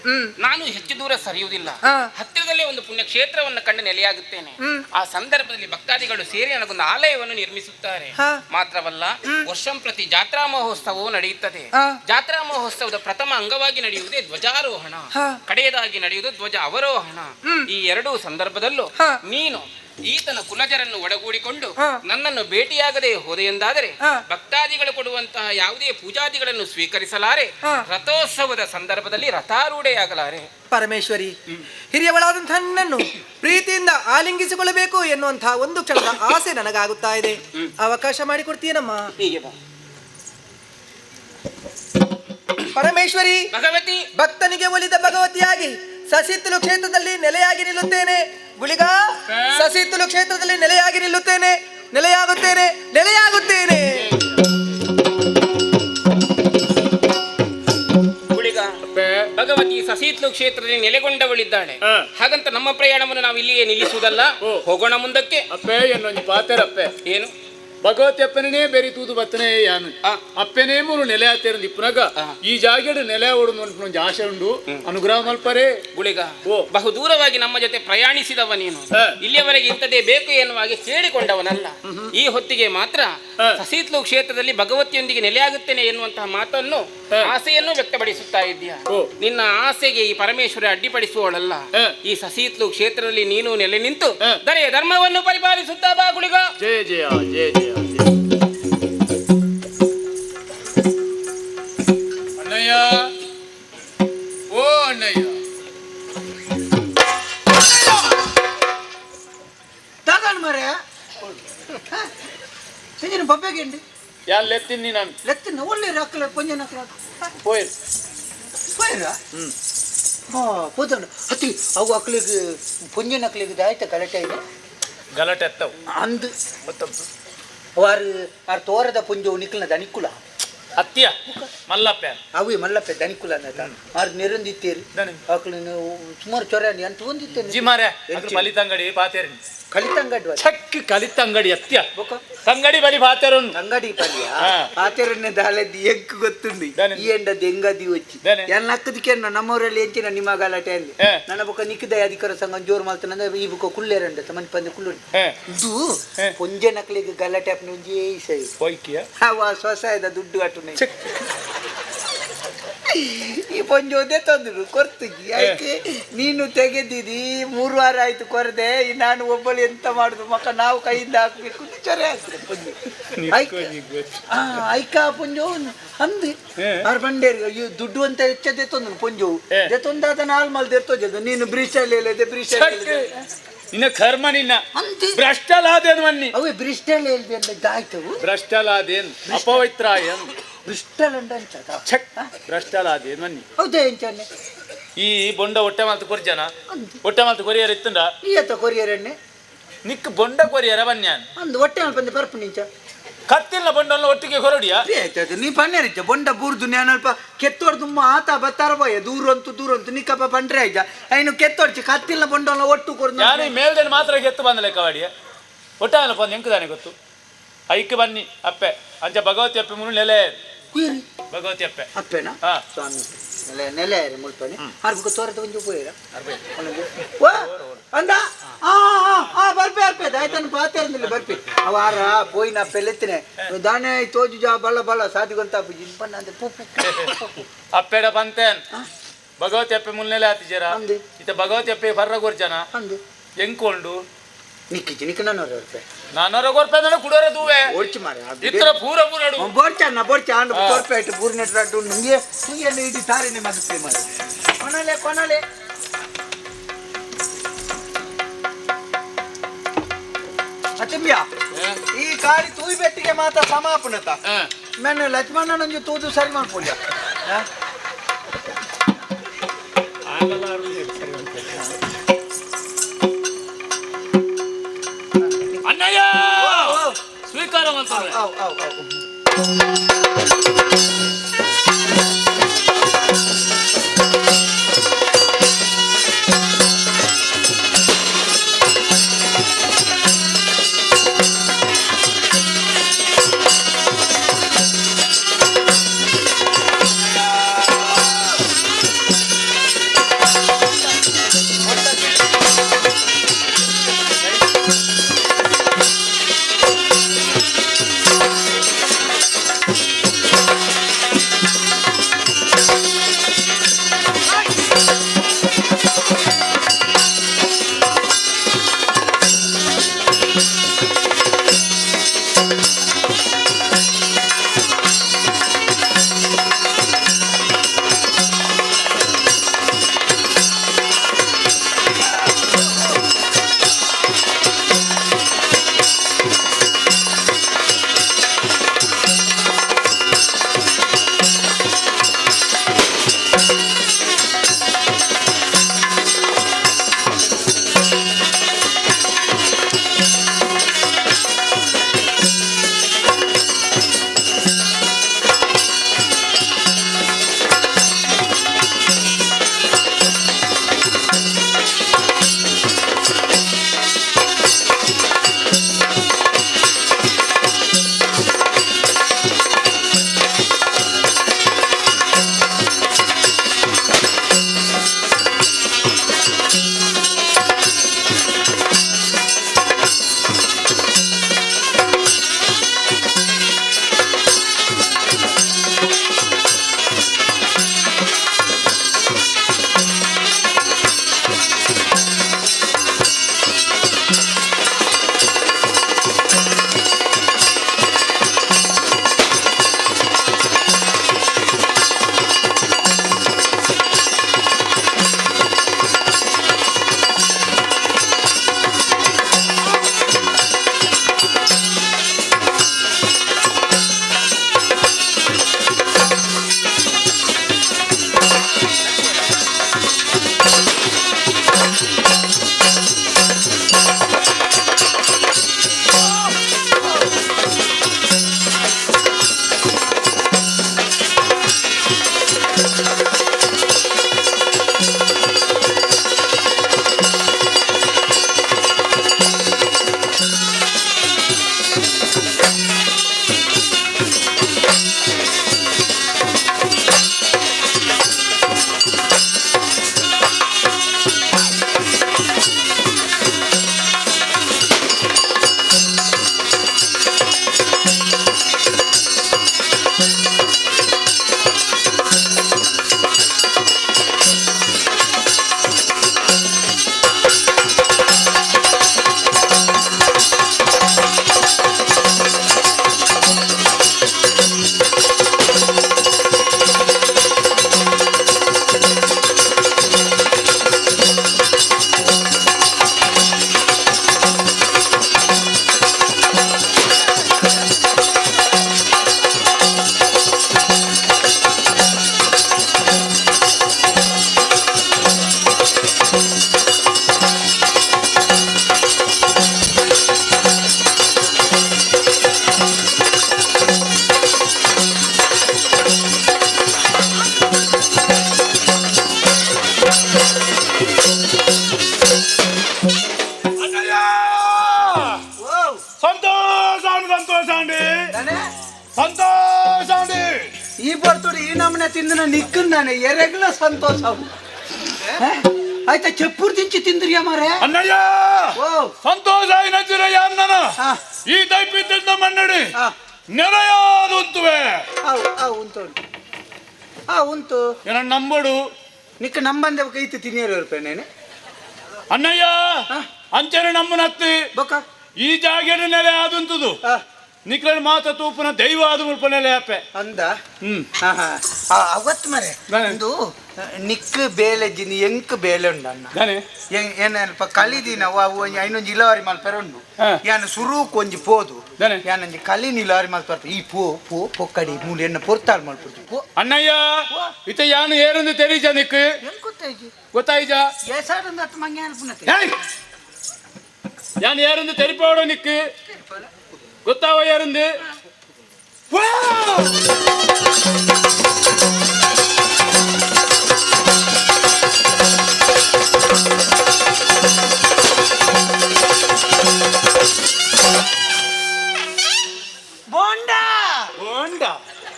ನಾನು ಹೆಚ್ಚು ದೂರ ಸರಿಯುವುದಿಲ್ಲ. ಹತ್ತಿರದಲ್ಲೇ ಒಂದು ಪುಣ್ಯ ಕ್ಷೇತ್ರವನ್ನು ಕಂಡು ನೆಲೆಯಾಗುತ್ತೇನೆ. ಆ ಸಂದರ್ಭದಲ್ಲಿ ಭಕ್ತಾದಿಗಳು ಸೇರಿ ನನಗೊಂದು ಆಲಯವನ್ನು ನಿರ್ಮಿಸುತ್ತಾರೆ. ಮಾತ್ರವಲ್ಲ, ವರ್ಷಂ ಪ್ರತಿ ಜಾತ್ರಾ ಮಹೋತ್ಸವವು ನಡೆಯುತ್ತದೆ. ಜಾತ್ರಾ ಮಹೋತ್ಸವದ ಪ್ರಥಮ ಅಂಗವಾಗಿ ನಡೆಯುವುದೇ ಧ್ವಜಾರೋಹಣ, ಕಡೆಯದಾಗಿ ನಡೆಯುವುದು ಧ್ವಜ ಅವರೋಹಣ. ಈ ಎರಡೂ ಸಂದರ್ಭದಲ್ಲೂ ನೀನು ಈತನ ಕುಲಜರನ್ನು ಒಡಗೂಡಿಕೊಂಡು ನನ್ನನ್ನು ಭೇಟಿಯಾಗದೆ ಹೋದೆ ಎಂದಾದರೆ ಭಕ್ತಾದಿಗಳು ಕೊಡುವಂತಹ ಯಾವುದೇ ಪೂಜಾದಿಗಳನ್ನು ಸ್ವೀಕರಿಸಲಾರೆ. ರಥೋತ್ಸವದ ಸಂದರ್ಭದಲ್ಲಿ ರಥಾರೂಢೆಯಾಗಲಾರೆ. ಪರಮೇಶ್ವರಿ, ಹಿರಿಯವಳಾದಂತಹ ನನ್ನನ್ನು ಪ್ರೀತಿಯಿಂದ ಆಲಿಂಗಿಸಿಕೊಳ್ಳಬೇಕು ಎನ್ನುವಂತಹ ಒಂದು ಕ್ಷಣದ ಆಸೆ ನನಗಾಗುತ್ತಾ ಇದೆ. ಅವಕಾಶ ಮಾಡಿಕೊಡ್ತೀನಮ್ಮ? ಹೀಗೆ ಬಾ. ಪರಮೇಶ್ವರಿ, ಭಗವತಿ, ಭಕ್ತನಿಗೆ ಒಲಿದ ಭಗವತಿಯಾಗಿ ಸಸಿತುಲು ಕ್ಷೇತ್ರದಲ್ಲಿ ನೆಲೆಯಾಗಿ ನಿಲ್ಲುತ್ತೇನೆ. ಗುಳಿಗ, ಸಸಿತುಲು ಕ್ಷೇತ್ರದಲ್ಲಿ ನೆಲೆಯಾಗಿ ನಿಲ್ಲುತ್ತೇನೆ, ನೆಲೆಯಾಗುತ್ತೇನೆ, ನೆಲೆಯಾಗುತ್ತೇನೆ. ಗುಳಿಗ, ಭಗವತಿ ಸಸೀತ್ಲು ಕ್ಷೇತ್ರದಲ್ಲಿ ನೆಲೆಗೊಂಡವಳಿದ್ದಾಳೆ. ಹಾಗಂತ ನಮ್ಮ ಪ್ರಯಾಣವನ್ನು ನಾವು ಇಲ್ಲಿಯೇ ನಿಲ್ಲಿಸುವುದಲ್ಲ, ಹೋಗೋಣ ಮುಂದಕ್ಕೆ. ಅಪ್ಪೆ ಎನ್ನೊಂದು ಪಾತೆರಪ್ಪೆ ಏನು? ಭಗವತಿ ಅಪ್ಪನೇ ಬೆರಿತೂದು ಬತ್ತನೇ ಯಾನು ಅಪ್ಪನೇ ಮೂರು ನೆಲೆ ಆತೇರು ಇಪ್ಪನಾಗ ಈ ಜಾಗಡು ನೆಲೆ ಓಡುದು ಒಂದು ಆಶೆ ಉಂಡು ಅನುಗ್ರಹ ಮಲ್ಪರೇ. ಗುಳಿಗ, ಬಹು ದೂರವಾಗಿ ನಮ್ಮ ಜೊತೆ ಪ್ರಯಾಣಿಸಿದವ ನೀನು. ಇಲ್ಲಿಯವರೆಗೆ ಇಂಥದೇ ಬೇಕು ಎನ್ನುವಾಗೆ ಕೇಳಿಕೊಂಡವನಲ್ಲ. ಈ ಹೊತ್ತಿಗೆ ಮಾತ್ರ ಸಸೀತ್ಲು ಕ್ಷೇತ್ರದಲ್ಲಿ ಭಗವತಿಯೊಂದಿಗೆ ನೆಲೆಯಾಗುತ್ತೇನೆ ಎನ್ನುವಂತಹ ಮಾತನ್ನು ಆಸೆಯನ್ನು ವ್ಯಕ್ತಪಡಿಸುತ್ತಾ ಇದ್ದೀಯಾ. ನಿನ್ನ ಆಸೆಗೆ ಈ ಪರಮೇಶ್ವರ ಅಡ್ಡಿಪಡಿಸುವವಳಲ್ಲ. ಈ ಸಸೀತ್ಲು ಕ್ಷೇತ್ರದಲ್ಲಿ ನೀನು ನೆಲೆ ನಿಂತು ದರೆಯ ಧರ್ಮವನ್ನು ಪರಿಪಾಲಿಸುತ್ತಾ ಬಾ ಗುಳಿಗ. ಜಯ ಜಯ ಜಯ ಜಯ. ಅಣ್ಣಯ್ಯ, ಓ ಅಣ್ಣಯ್ಯ, ತಾಗಣ್ ಮರೆ ಸಂಜೆ ಬಬ್ಬೆಗೆಂಡಿ ಯಾರು ಲೆತ್ತೀನಿ ನಾನು ಲೆತ್ತಿನ ಒಳ್ಳೆ ರಾಕಲ ಪಂಜನ ಹೋಯ್ರು ಹೋಯ್ರಾ పోతాడు అతి అవు అక్కలికి పొంజిన అక్కలికి దాయితే గలటే ಇದೆ ಗಲಾಟೆ ಎತ್ತವು ಅಂದು వారు ఆ తోರದ పుంజు నిక్కల దనిక్కుల ಹತ್ತಿಯ ಮಲ್ಲಪ್ಪೆ ಅವು ಮಲ್ಲಪ್ಪೆ ದನಿಕ್ಕುಲ ಅನ್ನದ ಆರು ನಿರಂದಿತ್ತೇರಿ ಅಕ್ಕಳು ಸುಮಾರು ಚೊರೆ ಅಂತ ಒಂದಿತ್ತೇನೆ ಜಿಮಾರೆ ಅದ್ರ ಬಲಿತಂಗಡಿ ಪಾತೇರಿ ಕಲಿತಂಗಡಿ ಚಕ್ ಕಲಿತಂಗಡಿ ಹತ್ತಿಯ ತಂಗಡಿ ಬಲಿ ಪಾತೇರು ಅಂಗಡಿ ಪಲ್ಯ ಪಾತೇರನ್ನೇ ದಾಲದಿ ಎಂಕ್ ಗೊತ್ತುಂಡಿ ಈ ಎಂಡದ ಎಂಗದಿ వచ్చి ಎನ್ನ ಅಕ್ಕದಕ್ಕೆ ನಮ್ಮವರಲ್ಲಿ ಎಂಚಿನ ನಿಮ್ಮ ಗಲಾಟೆ ಅಲ್ಲಿ ನನ್ನ ಬುಕ್ಕ ನಿಕ್ಕಿದ ಅಧಿಕಾರ ಸಂಘ ಜೋರು ಮಾಡ್ತಾನೆ ಈ ಬುಕ್ಕ ಕುಳ್ಳೇರಂಡ ಸಮನ್ ಪಂದೆ ಕುಳ್ಳುಂಡಿ ಇದು ಪೊಂಜೆ ನಕಲಿಗೆ ಗಲಾಟೆ ಅಪ್ಪ ಒಂಜೇ ಸೈ ಹೋಯ್ಕಿಯ ಅವ ಸ್ವಸಾಯದ ದುಡ್ಡು ಅಟ್ಟು ಈ ಪೊಂಜೋದೆ ತಂದ್ರು ಕೊರ್ತಿಗಿ ಆಯ್ಕೆ ನೀನು ತೆಗೆದಿದಿ 3 ವಾರ ಆಯ್ತು ಕೊರದೆ ನಾನು ಒಬ್ಬಳು ಎಂತ ಮಾಡುದು ಮಕ್ಕ ನಾವು ಕೈಯಿಂದ ಹಾಕ್ಬೇಕು ಚೊರೆ ಆಗ್ತದೆ ಪೊಂಜು ಐಕ ಪೊಂಜು ಅಂದು ಅವ್ರ ಬಂಡೇರು ದುಡ್ಡು ಅಂತ ಹೆಚ್ಚದೆ ತಂದ್ರು ಪೊಂಜು ಜೊಂದಾದ ನಾಲ್ಮಲ್ ತೆರ್ತೋಜದು ನೀನು ಬ್ರಿಸ್ಟಲ್ ಹೇಳಿದೆ ಬ್ರಿಸ್ಟಲ್ ನಿನ್ನ ಕರ್ಮ ನಿನ್ನ ಭ್ರಷ್ಟಲಾದೇನು ಮನ್ನಿ ಅವೇ ಬ್ರಿಸ್ಟಲ್ ಹೇಳಿದೆ ಅಂತ ಆಯ್ತವು ಭ್ರಷ್ಟಲಾದೇನು ಅಪವಿತ್ರಾಯನ್ ಬ್ರಿಸ್ಟಲ್ ಅಂಡ ಭ್ರಷ್ಟಲಾದೇನು ಮನ್ನಿ ಹೌದೇ ಎಂಚನೆ ಈ ಬೊಂಡ ಹೊಟ್ಟೆ ಮಾತು ಕೊರ್ಜನ ಹೊಟ್ಟೆ ಮಾತು ಕೊರಿಯರ್ ಇತ್ತಂಡ ಈಯತ್ತ ಕೊರಿಯರ್ ಎಣ್ಣೆ ನಿಕ್ ಬೊಂಡ ಕೊರಿಯರ ಬನ್ಯಾನ್ ಅಂದು ಹೊಟ್ಟೆ ಮೇಲೆ ಬಂದು ಬರ್ಪು ನಿಂಚ ಕತ್ತಿಲ್ಲ ಬೊಂಡಲ್ಲ ಒಟ್ಟಿಗೆ ಕೊರಡಿಯಾ ನೀ ಪನ್ನೇರಿಚ್ಚ ಬೊಂಡ ಬೂರ್ದು ನಾನಲ್ಪ ಕೆತ್ತೋಡ್ದು ಆತ ಬತ್ತಾರ ಬಾಯ ದೂರಂತು ನಿಕ್ಕಪ್ಪ ಪಂಡ್ರೆ ಆಯ್ತ ಐನು ಕೆತ್ತೋಡ್ಚಿ ಕತ್ತಿಲ್ಲ ಬೊಂಡಲ್ಲ ಒಟ್ಟು ಕೊರ್ದು ನಾನು ಮೇಲ್ದೇನು ಮಾತ್ರ ಕೆತ್ತು ಬಂದಲೆ ಕವಾಡಿಯ ಹೊಟ್ಟೆ ಮೇಲೆ ಬಂದು ಎಂಕದಾನೆ ಗೊತ್ತು ಐಕ್ಕೆ ಬನ್ನಿ ಅಪ್ಪೆ ಅಂಚ ಭಗವತಿ ಅಪ್ಪೆ ಮುನ್ನು ನೆಲೆ ಭಗವತಿ ಅಪ್ಪೆ ಅಪ್ಪೆನಾ ಹಾ ಸ್ವಾಮಿ ನೆಲೆ ಮುಲ್ಪನೆ ಅರ್ಬಕ ತೋರದ ಒಂದು ಪೋಯಿರ ಅಂದ ಬರ್ಪೆ ಆಯ್ತಾನು ಪಾತೇರ್ನಿಲ್ಲ ಬರ್ಪಿ ಅವಾರ ಪೋಯಿನ ಪೆಲ್ಲೆತ್ತಿನೆ ದಾನೆ ತೋಜು ಜಾ ಬಲ್ಲ ಸಾದಿಗೊಂತ ಪನ್ನ ಅಂದೆ ಅಪ್ಪೆಡ ಪಂತೇನ್ ಭಗವತಿ ಅಪ್ಪೆ ಮುನ್ನೆಲೆ ಆತಿಜರ ಇತ ಭಗವತಿ ಅಪ್ಪೆ ಬರ್ರ ಗೊರ್ಜನ ಅಂದು ಎಂಕೊಂಡು ನಿಕ್ಕ ನಾನೂರ ಗೊರ್ಪೆ ಅಂದ್ರೆ ಕುಡೋರೆ ದೂವೆ ಓಡ್ಚಿ ಮಾರೆ ಇತರ ಪೂರ ಪೂರಡು ಬೋರ್ಚ ಅಂಡು ತೋರ್ಪೇಟು ಬೂರ್ನೆಟ್ಟು ನಿಮಗೆ ತುಯ್ಯಲ್ಲಿ ಇಡೀ ತಾರಿನೇ ಮಗಸ್ತೆ ಮಾಡಿ ಕೊನಲೆ ಅತಿಮ್ಯ ಈ ಕಾಳಿ ತೂಯಿ ಬೆಟ್ಟಿಗೆ ಮಾತ್ರ ಸಮಾಪನತ ಮೆನ್ನ ಲಕ್ಷ್ಮಣ್ಣನಂಜು ತೂದು ಸರಿ ಮಾಡ್ಕೊಳ್ಳ ಅಣ್ಣಯ್ಯ ಸ್ವೀಕಾರ ಮಾಡ್ತಾರೆ ಮೊದಲು ಈ ನಮ್ಮನೆ ತಿಂದ ನಿಕ್ಕಂದಾನೆ ಎರೆಗ್ಲ ಸಂತೋಷ ಆಯ್ತಾ ಚೆಪ್ಪುರ್ ದಿಂಚಿ ತಿಂದ್ರಿಯ ಮಾರೆ ಅಣ್ಣಯ್ಯ ಓ ಸಂತೋಷ ನಜ್ಜಿರಯ್ಯ ಅನ್ನನ ಹಾ ಈ ದೈಪಿದ್ದ ಮನ್ನಡಿ ಹಾ ನೆರೆಯಾದು ಉಂತುವೆ ಉಂಟು ಉಂಟು ಏನ ನಂಬಡು ನಿಕ್ಕ ನಂಬಂದೆ ಕೈತು ತಿನ್ನಿಯರು ರೂಪಾಯಿ ನೇನೆ ಅಣ್ಣಯ್ಯ ಅಂಚನೆ ನಮ್ಮನತ್ತಿ ಬೊಕ್ಕ ಈ ಜಾಗೆಡ ನೆಲೆ ಆದುಂತದು ನಿಕ್ಲ ಮಾತ ತೂಪನ ದೈವ ಆದ ಮುಲ್ಪ ನೆಲೆ ಅಪ್ಪೆ ಅಂದ ಅವತ್ತು ಮರೆ ಒಂದು ನಿಕ್ ಬೇಲೆ ಜಿನಿ ಎಂಕ್ ಬೇಲೆ ಉಂಡು ಅಣ್ಣ ಏನಲ್ಪ ಕಳಿದಿನ ಐನೊಂಜಿ ಇಲವಾರಿ ಮಲ್ಪೆರೆ ಉಂಡು ಯಾನು ಸುರು ಕೊಂಜಿ ಪೋದು ಯಾನಂಜಿ ಕಲಿನ ಇಲವಾರಿ ಮಲ್ಪರ್ತ ಈ ಪೋ ಪೊಕ್ಕಡಿ ಮೂಲೆ ಎನ್ನ ಪೊರ್ತಾಳ್ ಮಲ್ಪುರ್ತಿ ಪೋ ಅಣ್ಣಯ್ಯ ಇತ ಯಾನು ಏರಂದು ತೆರೀಜ ನಿಕ್ ಎಂಕ್ ಗೊತ್ತಾಯ್ಜಿ ಗೊತ್ತಾಯ್ಜ ಏಸಾಡಂದು ಹತ್ತು ಮಂಗೆ ಅನ್ಪುನತೆ ಯಾನು ಏರಂದು ತೆರಿಪೋಡು ನಿಕ್ ಗೊತ್ತಾವ ಯಾರಂದು ಬೋಂಡ ಬೋಂಡ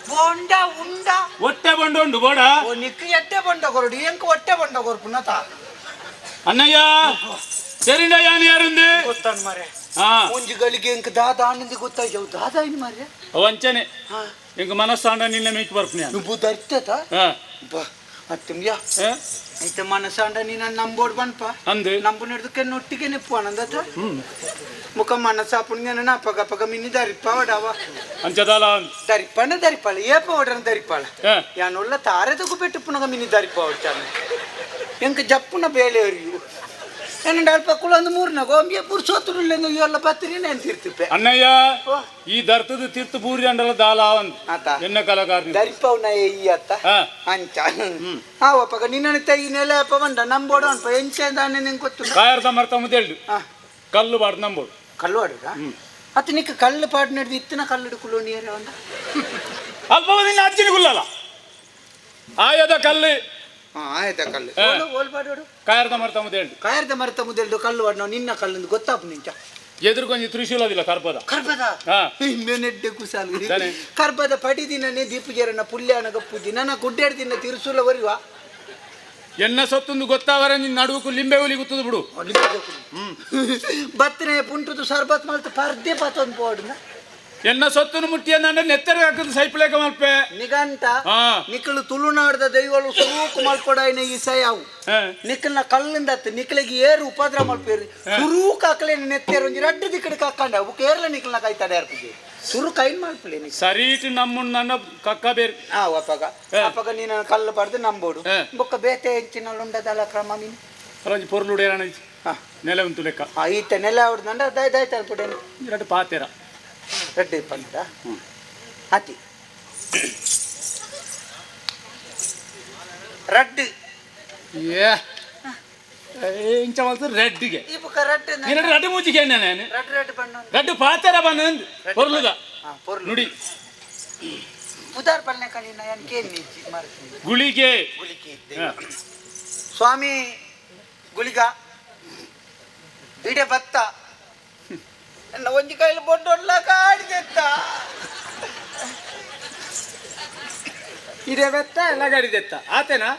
ಬೋಂಡ ಉಂಡ ಹೊಟ್ಟೆ ಬಂಡ ಉಂಡು ಬೋಡ ಓ ನಿಕ್ ಎಟ್ಟೆ ಬಂಡ ಕೊರಡು ಎಂಕ್ ಹೊಟ್ಟೆ ಬಂಡ ಕೊರು ಪುನತ ಅಣ್ಣಯ್ಯ ಸರಿನ ಯಾನು ಯಾರಂದು ಗೊತ್ತಾನ್ ಮರೆ ಹಾ ಮುಂಜಿಗಳಿಗೆ ಎಂಕ್ ದಾದ ಆನಂದಿ ಗೊತ್ತಾಯ್ತು ದಾದ ಇನ್ ಮರೆ ವಂಚನೆ ಇಂಕ ಮನಸ್ಸಾಂಡ ನಿನ್ನ ಮೀಟ್ ಬರ್ತೀನಿ నువ్వు దర్తేత బా అత్తమ్యా అయితే మనసాండ ನೀನ ನಂಬೋಡ್ ಬನ್ಪ ಅಂದು ನಂಬುನೆಡ್ದಕ್ಕೆ ನೊಟ್ಟಿಗೆ ನೆಪ್ಪು ಆನಂದತ ಮುಖ ಮನಸಾಪುಣ್ಯನ ಅಪಗ ಅಪಗ ಮಿನಿ ದರಿಪಾವಡವ ಅಂಚದಾಲ ದರಿಪಾಳ ಏಪ ಓಡ್ರನ ದರಿಪಾಳ ಯಾನೊಲ್ಲ ತಾರೆದಕು పెట్టు పునగ మిని దరిపావచ్చాను ಎಂಕ ಜಪ್ಪುನ ಬೇಳೆ ಅರಿಯು ಏನಂಡ ಅಲ್ಪ ಕುಳೊಂದು ಮೂರ್ನ ಗೋಂಬಿಯ ಪುರ್ಸೋತುರುಲ್ಲೆಂದು ಇವೆಲ್ಲ ಬತ್ತಿರಿ ನೆನ್ ತಿರ್ತಿಪ್ಪೆ ಅಣ್ಣಯ್ಯ ಈ ದರ್ತದ ತೀರ್ಥ ಪೂರಿ ಅಂಡಲ ದಾಲ ಅವನ್ ಆತ ಎನ್ನ ಕಲಾಕಾರ ದರಿಪವನ ಈ ಅತ್ತ ಅಂಚ ಅವಪ್ಪಗ ನಿನ್ನ ಈ ನೆಲೆ ಅಪ್ಪ ಬಂದ ನಂಬೋಡು ಅನ್ಪ ಎಂಚೆಂದಾನೆ ನಿಂಗೆ ಗೊತ್ತು ಕಾಯರ್ ಸಮರ್ಥ ಮುದ್ದೆ ಹೇಳು ಕಲ್ಲು ಬಾರ್ದು ನಂಬೋಡು ಕಲ್ಲು ಆಡುದ ಅತ್ತ ನಿಕ್ಕ ಕಲ್ಲು ಪಾಡು ನಡೆದು ಇತ್ತಿನ ಕಲ್ಲು ಕುಲು ನೀರ ಒಂದ ಅಲ್ಪ ನಿನ್ನ ಅಜ್ಜಿನ ಗುಲ್ಲಲ್ಲ ಆಯದ ಕಲ್ಲು ಆಯ್ತಾ ಕಲ್ಲು ಓಲ್ ಪಾಡು ಕಾಯರ್ದ ಮರ್ತ ಮುದ್ದೆ ಹೇಳು ಕಾಯರ್ದ ಮರತ ಮುದ್ದೆಲ್ದು ಕಲ್ಲು ಪಾಡು ನಾವು ನಿನ್ನ ಕಲ್ಲಿಂದ ಗೊತ್ತಾಪ ನಿಂಚ ಎದುರುಗೊಂದು ತ್ರಿಶೂಲದಿಲ್ಲ ಕರ್ಪದ ಕರ್ಬದ ನೆಡ್ಡೆ ಕುಸಾಲು ಕರ್ಬದ ಪಡಿದಿನೇ ದೀಪುಜರನ ಪುಲ್ಯಾನ ಗಪ್ಪುಜಿ ನನ್ನ ಗುಡ್ಡಾಡ್ದಿನ ತಿರುಸೂಲ ಬರಿವಾ ಎನ್ನ ಸೊತ್ತೊಂದು ಗೊತ್ತಾವರ ನಿನ್ನ ನಡುವಕ್ಕೂ ಲಿಂಬೆ ಹುಲಿ ಗುತ್ತದು ಬಿಡು ಬತ್ತನೆ ಪುಂಟುದು ಸರ್ಬತ್ ಮಲ್ತ ಪರ್ದೆ ಪತ್ತೊಂದು ಪೋಡ್ನ ಎನ್ನ ಸೊತ್ತನ್ನು ಮುಟ್ಟಿ ಅಂದ್ರೆ ನೆತ್ತರ ಹಾಕದು ಸೈಪ್ಲೇಕ ಮಲ್ಪೆ ನಿಗಂಟ ನಿಕ್ಕಲು ತುಳುನಾಡದ ದೈವಗಳು ಸುರೂಕು ಮಲ್ಪೊಡಾಯಿನ ಈ ಸಯಾವು ನಿಕ್ಕಲ್ನ ಕಲ್ಲಿಂದ ನಿಕ್ಕಲಿಗೆ ಏರು ಉಪದ್ರ ಮಲ್ಪೇರಿ ಸುರೂಕ್ ಹಾಕಲೇ ನೆತ್ತೇರು ಒಂಜಿ ರಡ್ಡು ದಿಕ್ಕಡಿ ಕಾಕಂಡ ಅವಕ್ಕೆ ಏರ್ಲ ನಿಕ್ಕಲ್ನ ಕಾಯ್ತಾಡೆ ಅರ್ಪಿಗೆ ಸುರು ಕೈನ್ ಮಲ್ಪಲೆ ಸರೀಟ್ ನಮ್ಮನ್ನ ನನ್ನ ಕಕ್ಕ ಬೇರೆ ಅಪ್ಪಗ ಅಪ್ಪಗ ನೀನು ಕಲ್ಲು ಪಡೆದು ನಂಬೋಡು ಬೊಕ್ಕ ಬೇತೆ ಹೆಚ್ಚಿನಲ್ಲಿ ಉಂಡದಲ್ಲ ಕ್ರಮ ಮೀನು ರಂಜಿ ಪೊರ್ಲುಡೇರಣ ನೆಲೆ ಉಂಟು ಲೆಕ್ಕ ಈತ ನೆಲ ಹೊಡೆದಂಡ ದಾಯ್ತಾಯ್ತು ಅನ್ಕೊಡೇನು ಎರಡು ಪಾತೆರ ರೆಡ್ಡಿ ಪಂಡ ಅತಿ ರಡ್ಡು ಇಂಚ ಮಲ್ತು ರೆಡ್ಡಿಗೆ ಈ ಬುಕ್ಕ ರಡ್ಡು ನೀನು ರಡ್ಡು ಮುಚ್ಚಿಗೆ ನಾನು ರಡ್ಡು ರಡ್ಡು ಬಣ್ಣ ರಡ್ಡು ಪಾತೆರ ಬನ್ನ ಪೊರ್ಲುದ ನುಡಿ ಉದಾರ ಪಲ್ಲೆ ಕಲಿನ ಏನಕ್ಕೆ ನೀಚಿ ಮಾಡ್ತೀನಿ ಗುಳಿಗೆ ಗುಳಿಗೆ ಸ್ವಾಮಿ ಗುಳಿಗ ಇಡೆ ಭತ್ತ ನನ್ನ ಒಂಜಿ ಕೈಲಿ ಬೊಡ್ಡೊಡ್ಲ ಕಾಡಿದೆತ್ತ ಇದೇ ಬೆತ್ತ ಎಲ್ಲ ಗಾಡಿದೆತ್ತ ಆತೇನಾ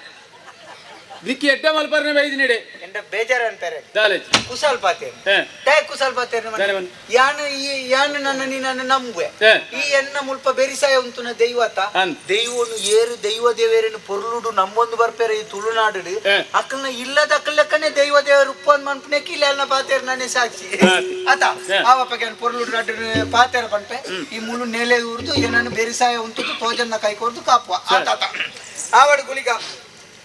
ದಿಕ್ಕಿ ಎಡ್ಡ ಮಲ್ಪರ್ನೆ ಬೈದಿ ನಡೆ ಎಂಡ ಬೇಜಾರ ಅಂತಾರೆ ದಾಲೇಜ್ ಕುಸಲ್ ಪಾತೇನೆ ಕುಸಲ್ ಪಾತೇನೆ ಯಾನು ಯಾನು ನನ್ನ ನೀನನ್ನು ನಂಬುವೆ ಈ ಎನ್ನ ಮುಲ್ಪ ಬೆರಿಸಾಯ ಉಂಟುನ ದೈವತ ದೈವನು ಏರು ದೈವ ದೇವರನ್ನು ಪೊರ್ಲುಡು ನಮ್ಮೊಂದು ಬರ್ಪೇರೆ ಈ ತುಳುನಾಡು ಅಕ್ಕಲ್ನ ಇಲ್ಲದ ಅಕ್ಕಲಕ್ಕನೆ ದೈವ ದೇವರು ಉಪ್ಪೊಂದು ಮನ್ಪನೆ ಕಿಲ್ಲ ಪಾತೇರು ನಾನೇ ಸಾಕ್ಷಿ ಆತ ಆವಪ್ಪಗೆ ಪೊರ್ಲುಡು ನಡು ಪಾತೇರ ಪನ್ಪೆ ಈ ಮುಳು ನೆಲೆ ಉರ್ದು ಏನನ್ನು ಬೆರಿಸಾಯ ಉಂಟು ತೋಜನ್ನ ಕೈ ಕೊರ್ದು ಕಾಪುವ ಆತ ಆವಡು ಗುಳಿಗ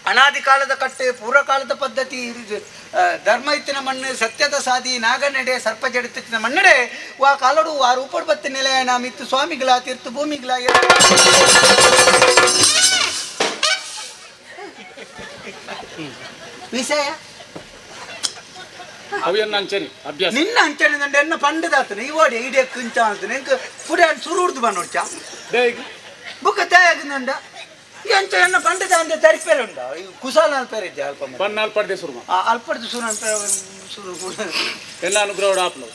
ಅನಾದಿ ಕಾಲದ ಕಟ್ಟೆ ಪೂರ್ವಕಾಲದ ಪದ್ಧತಿ ಧರ್ಮ ಇತ್ತಿನ ಮಣ್ಣು ಸತ್ಯದ ಸಾದಿ ನಾಗನಡೆ ಸರ್ಪ ಜಡಿತಿನ ಮಣ್ಣಡೆ ವಾ ಕಾಲಡು ಆ ರೂಪಡ್ ಬತ್ತ ನೆಲೆಯ ಮಿತ್ತು ಸ್ವಾಮಿಗಳ ತೀರ್ಥ ಭೂಮಿಗಳ ವಿಷಯ ನಿನ್ನ ಅಂಚನೆ ದಂಡ ಎನ್ನ ಪಂಡದಾತನ ಈ ಓಡಿ ಇಡೇ ಕುಂಚ ಅಂತಾನೆ ಪುಡೆ ಸುರುಡ್ದು ಬಂದೋಡ್ಚ ಬುಕ್ಕ ತಯಾಗಿಂದ ಎಂಚ ಎನ್ನ ಪಂಡದ ಅಂದ್ರೆ ತರಿಪೇರೆ ಉಂಡ ಕುಸಾಲ ಪೇರೆ ಇದ್ದೆ ಅಲ್ಪ ಪನ್ನಾಲ್ ಪಡ್ದೆ ಸುರು ಅಲ್ಪಡ್ದು ಸುರು ಅಂತ ಸುರು ಎಲ್ಲ ಅನುಗ್ರಹ ಆಪ್ಲು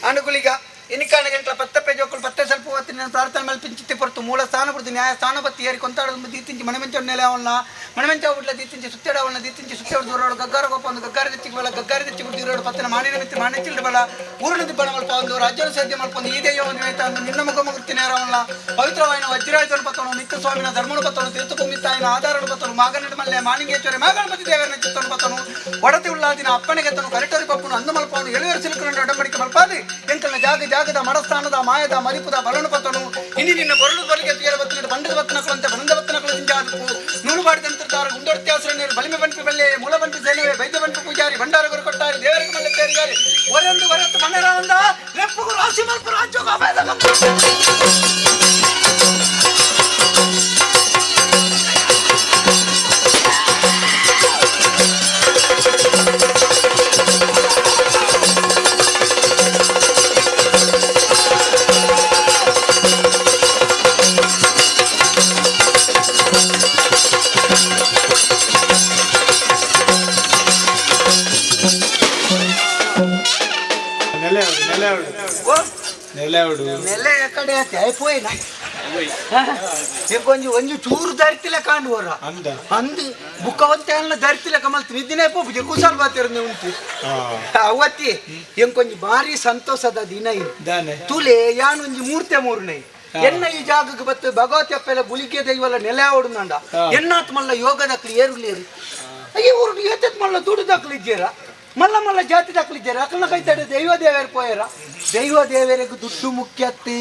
ಅನುಕೂಲಿಗ ಎನಿಕಾಣ ಗಂಟಲ ಪತ್ತಪ್ಪೆ ಜೋಕುಲು ಪತ್ತೆ ಸ್ವಲ್ಪ ಹೊತ್ತಿನ ನಾನು ಪ್ರಾರ್ಥನೆ ಮೇಲೆ ಪಿಂಚಿತ್ತೆ ಪೊರ್ತು ಮೂಲ ಸ್ಥಾನ ಬಿಡ್ತು ನ್ಯಾಯ ಸ್ಥಾನ ಬತ್ತಿ ಏರಿ ಕೊಂತಾಡೋದು ದೀತಿಂಚಿ ಮಣಮೆಂಚ ನೆಲೆ ಅವನ್ನ ಮಣಮೆಂಚ ಬಿಡ್ಲ ದೀತಿಂಚಿ ಸುತ್ತೇಡವನ್ನ ದೀತಿಂಚಿ ಸುತ್ತೇಡು ದೂರೋಡು ಗಗ್ಗಾರ ಗೊಪ್ಪ ಒಂದು ಗಗ್ಗಾರ ದೆಚ್ಚಿಗೆ ಬಲ ಗಗ್ಗಾರ ದೆಚ್ಚಿ ಬಿಟ್ಟು ಇರೋಡು ಪತ್ತಿನ ಮಾಣಿನ ಮಿತ್ತಿ ಮಾಣೆ ಚಿಲ್ಡು ಬಲ ಊರಿನ ದಿಬ್ಬಣ ಮಲ್ಪ ಒಂದು ರಾಜ್ಯನ ಸಾಧ್ಯ ಮಲ್ಪೊಂದು ಈ ದೇಯ ಒಂದು ವೇತ ಅಂದು ನಿನ್ನ ಮುಖ ಮುಗುತ್ತಿ ನೇರವನ್ನ ಪವಿತ್ರವಾಯಿನ ವಜ್ರಾಯುಧನ ಪತ್ತನು ನಿತ್ಯ ಸ್ವಾಮಿನ ಧರ್ಮನ ಪತ್ತನು ತೀರ್ಥಭೂಮಿತ್ತಾಯಿನ ಆಧಾರನ ಪತ್ತನು ಮಾಗನಟ ಮಲ್ಲೆ ಮಾಣಿಂಗೇಶ್ವರಿ ಮಾಗಣಪತಿ ದೇವರನ್ನ ಚಿತ್ತನು ಪತ್ತನು ಒಡತಿ ಉಳ್ಳಾದಿನ ಅಪ್ಪಣೆಗೆತ್ತನು ಕರೆಟರಿ ಪಪ್ಪನು ಅಂದು ಮಲ್ಪವನು ಎಳೆಯರು ಸಿಲುಕುನ ಒಡಂಬಡಿಕೆ ಮಲ್ಪಾದಿ ಎಂಕಲ್ನ ಜಾಗದ ಮಡಸ್ಥಾನದ ಮಾಯದ ಮರಿಪುದ ಬಲನು ಪತ್ತನು ಇನಿ ನಿನ್ನ ಬರಲು ಬಲಿಗೆ ತೀರ ಬತ್ತಿನ ಬಂಡದ ಬತ್ತನಕಳಂತೆ ಬಂದ ಬತ್ತನಕಳ ದಿಂಜಾದಕು ನೂಲು ಬಾಡಿದ ಅಂತರ್ದಾರ ಗುಂಡೊಡ್ತ್ಯಾಸರ ನೀರು ಬಲಿಮೆ ಬಂಪಿ ಬಲ್ಲೆ ಮೂಲ ಬಂಪಿ ಸೇನೆವೆ ವೈದ್ಯ ಬಂಪಿ ಪೂಜಾರಿ ಭಂಡಾರ ಗುರು ಕೊಟ್ಟಾರಿ ದೇವರಿಗೆ ಮಲ್ಲೆ ಸೇರಿಗಾರಿ ಒರೆಂದು ವರತ್ತು ಮನೆರ ಅಂದ ಲೆಪ್ಪುಗು ರಾಶಿ ಮಲ್ಪು ರಾಜ್ಯೋಗ ಅಭೇದ ನೆಲೆ ಕಡೆ ಐಪೋಯಿನ ಕೊಂಚ ಒಂಜು ಚೂರು ಧರಿತಿಲ್ಲ ಕಾಣುವರ ಅಂದು ಬುಕ್ಕವಂತೆ ಧರಿತಿಲ್ಲ ಕಮಲ್ತೀನಿ ಇದ್ದಿನೇ ಪೋಪು ಕುಸಲ್ ಬಾತಿರೋದು ಉಂಟು ಅವತ್ತಿ ಹೆಂಗ್ ಕೊಂಚ ಭಾರಿ ಸಂತೋಷದ ದಿನ ಇದು ತುಲೆ ಯಾನು ಒಂಜಿ ಮೂರ್ತೆ ಮೂರ್ನೆ ಎನ್ನ ಈ ಜಾಗಕ್ಕೆ ಬತ್ತು ಭಗವತಿ ಅಪ್ಪೆಲ್ಲ ಗುಳಿಗೆ ದೈವಲ್ಲ ನೆಲೆ ಓಡುಂಡ ಎನ್ನಾತ್ ಮಲ್ಲ ಯೋಗದಕ್ಲಿ ಏರುಲೇರು ಅಯ್ಯ ಊರು ಏತತ್ ಮಲ್ಲ ದುಡ್ಡದಕ್ಲಿದ್ದೀರ ಮಲ್ಲ ಮಲ್ಲ ಜಾತಿ ದಾಖಲಿದ್ದೀರ ಅಕ್ಕನ ಕೈತಾಡ ದೈವ ದೇವರು ಪೋಯರ ದೈವ ದೇವರಿಗೆ ದುಡ್ಡು ಮುಖ್ಯತ್ತಿ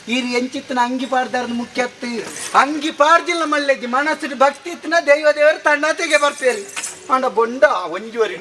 ಈರು ಎಂಚಿತ್ತಿನ ಅಂಗಿ ಪಾಡ್ದಾರ ಮುಖ್ಯತ್ತಿ ಅಂಗಿ ಪಾಡ್ದಿಲ್ಲ ಮಲ್ಲೆಜ್ಜಿ ಮನಸ್ಸಿನ ಭಕ್ತಿ ಇತ್ತಿನ ದೈವ ದೇವರು ತಣ್ಣತೆಗೆ ಬರ್ತೇರಿ ಅಂಡ ಬೊಂಡ ಒಂಜುವರಿ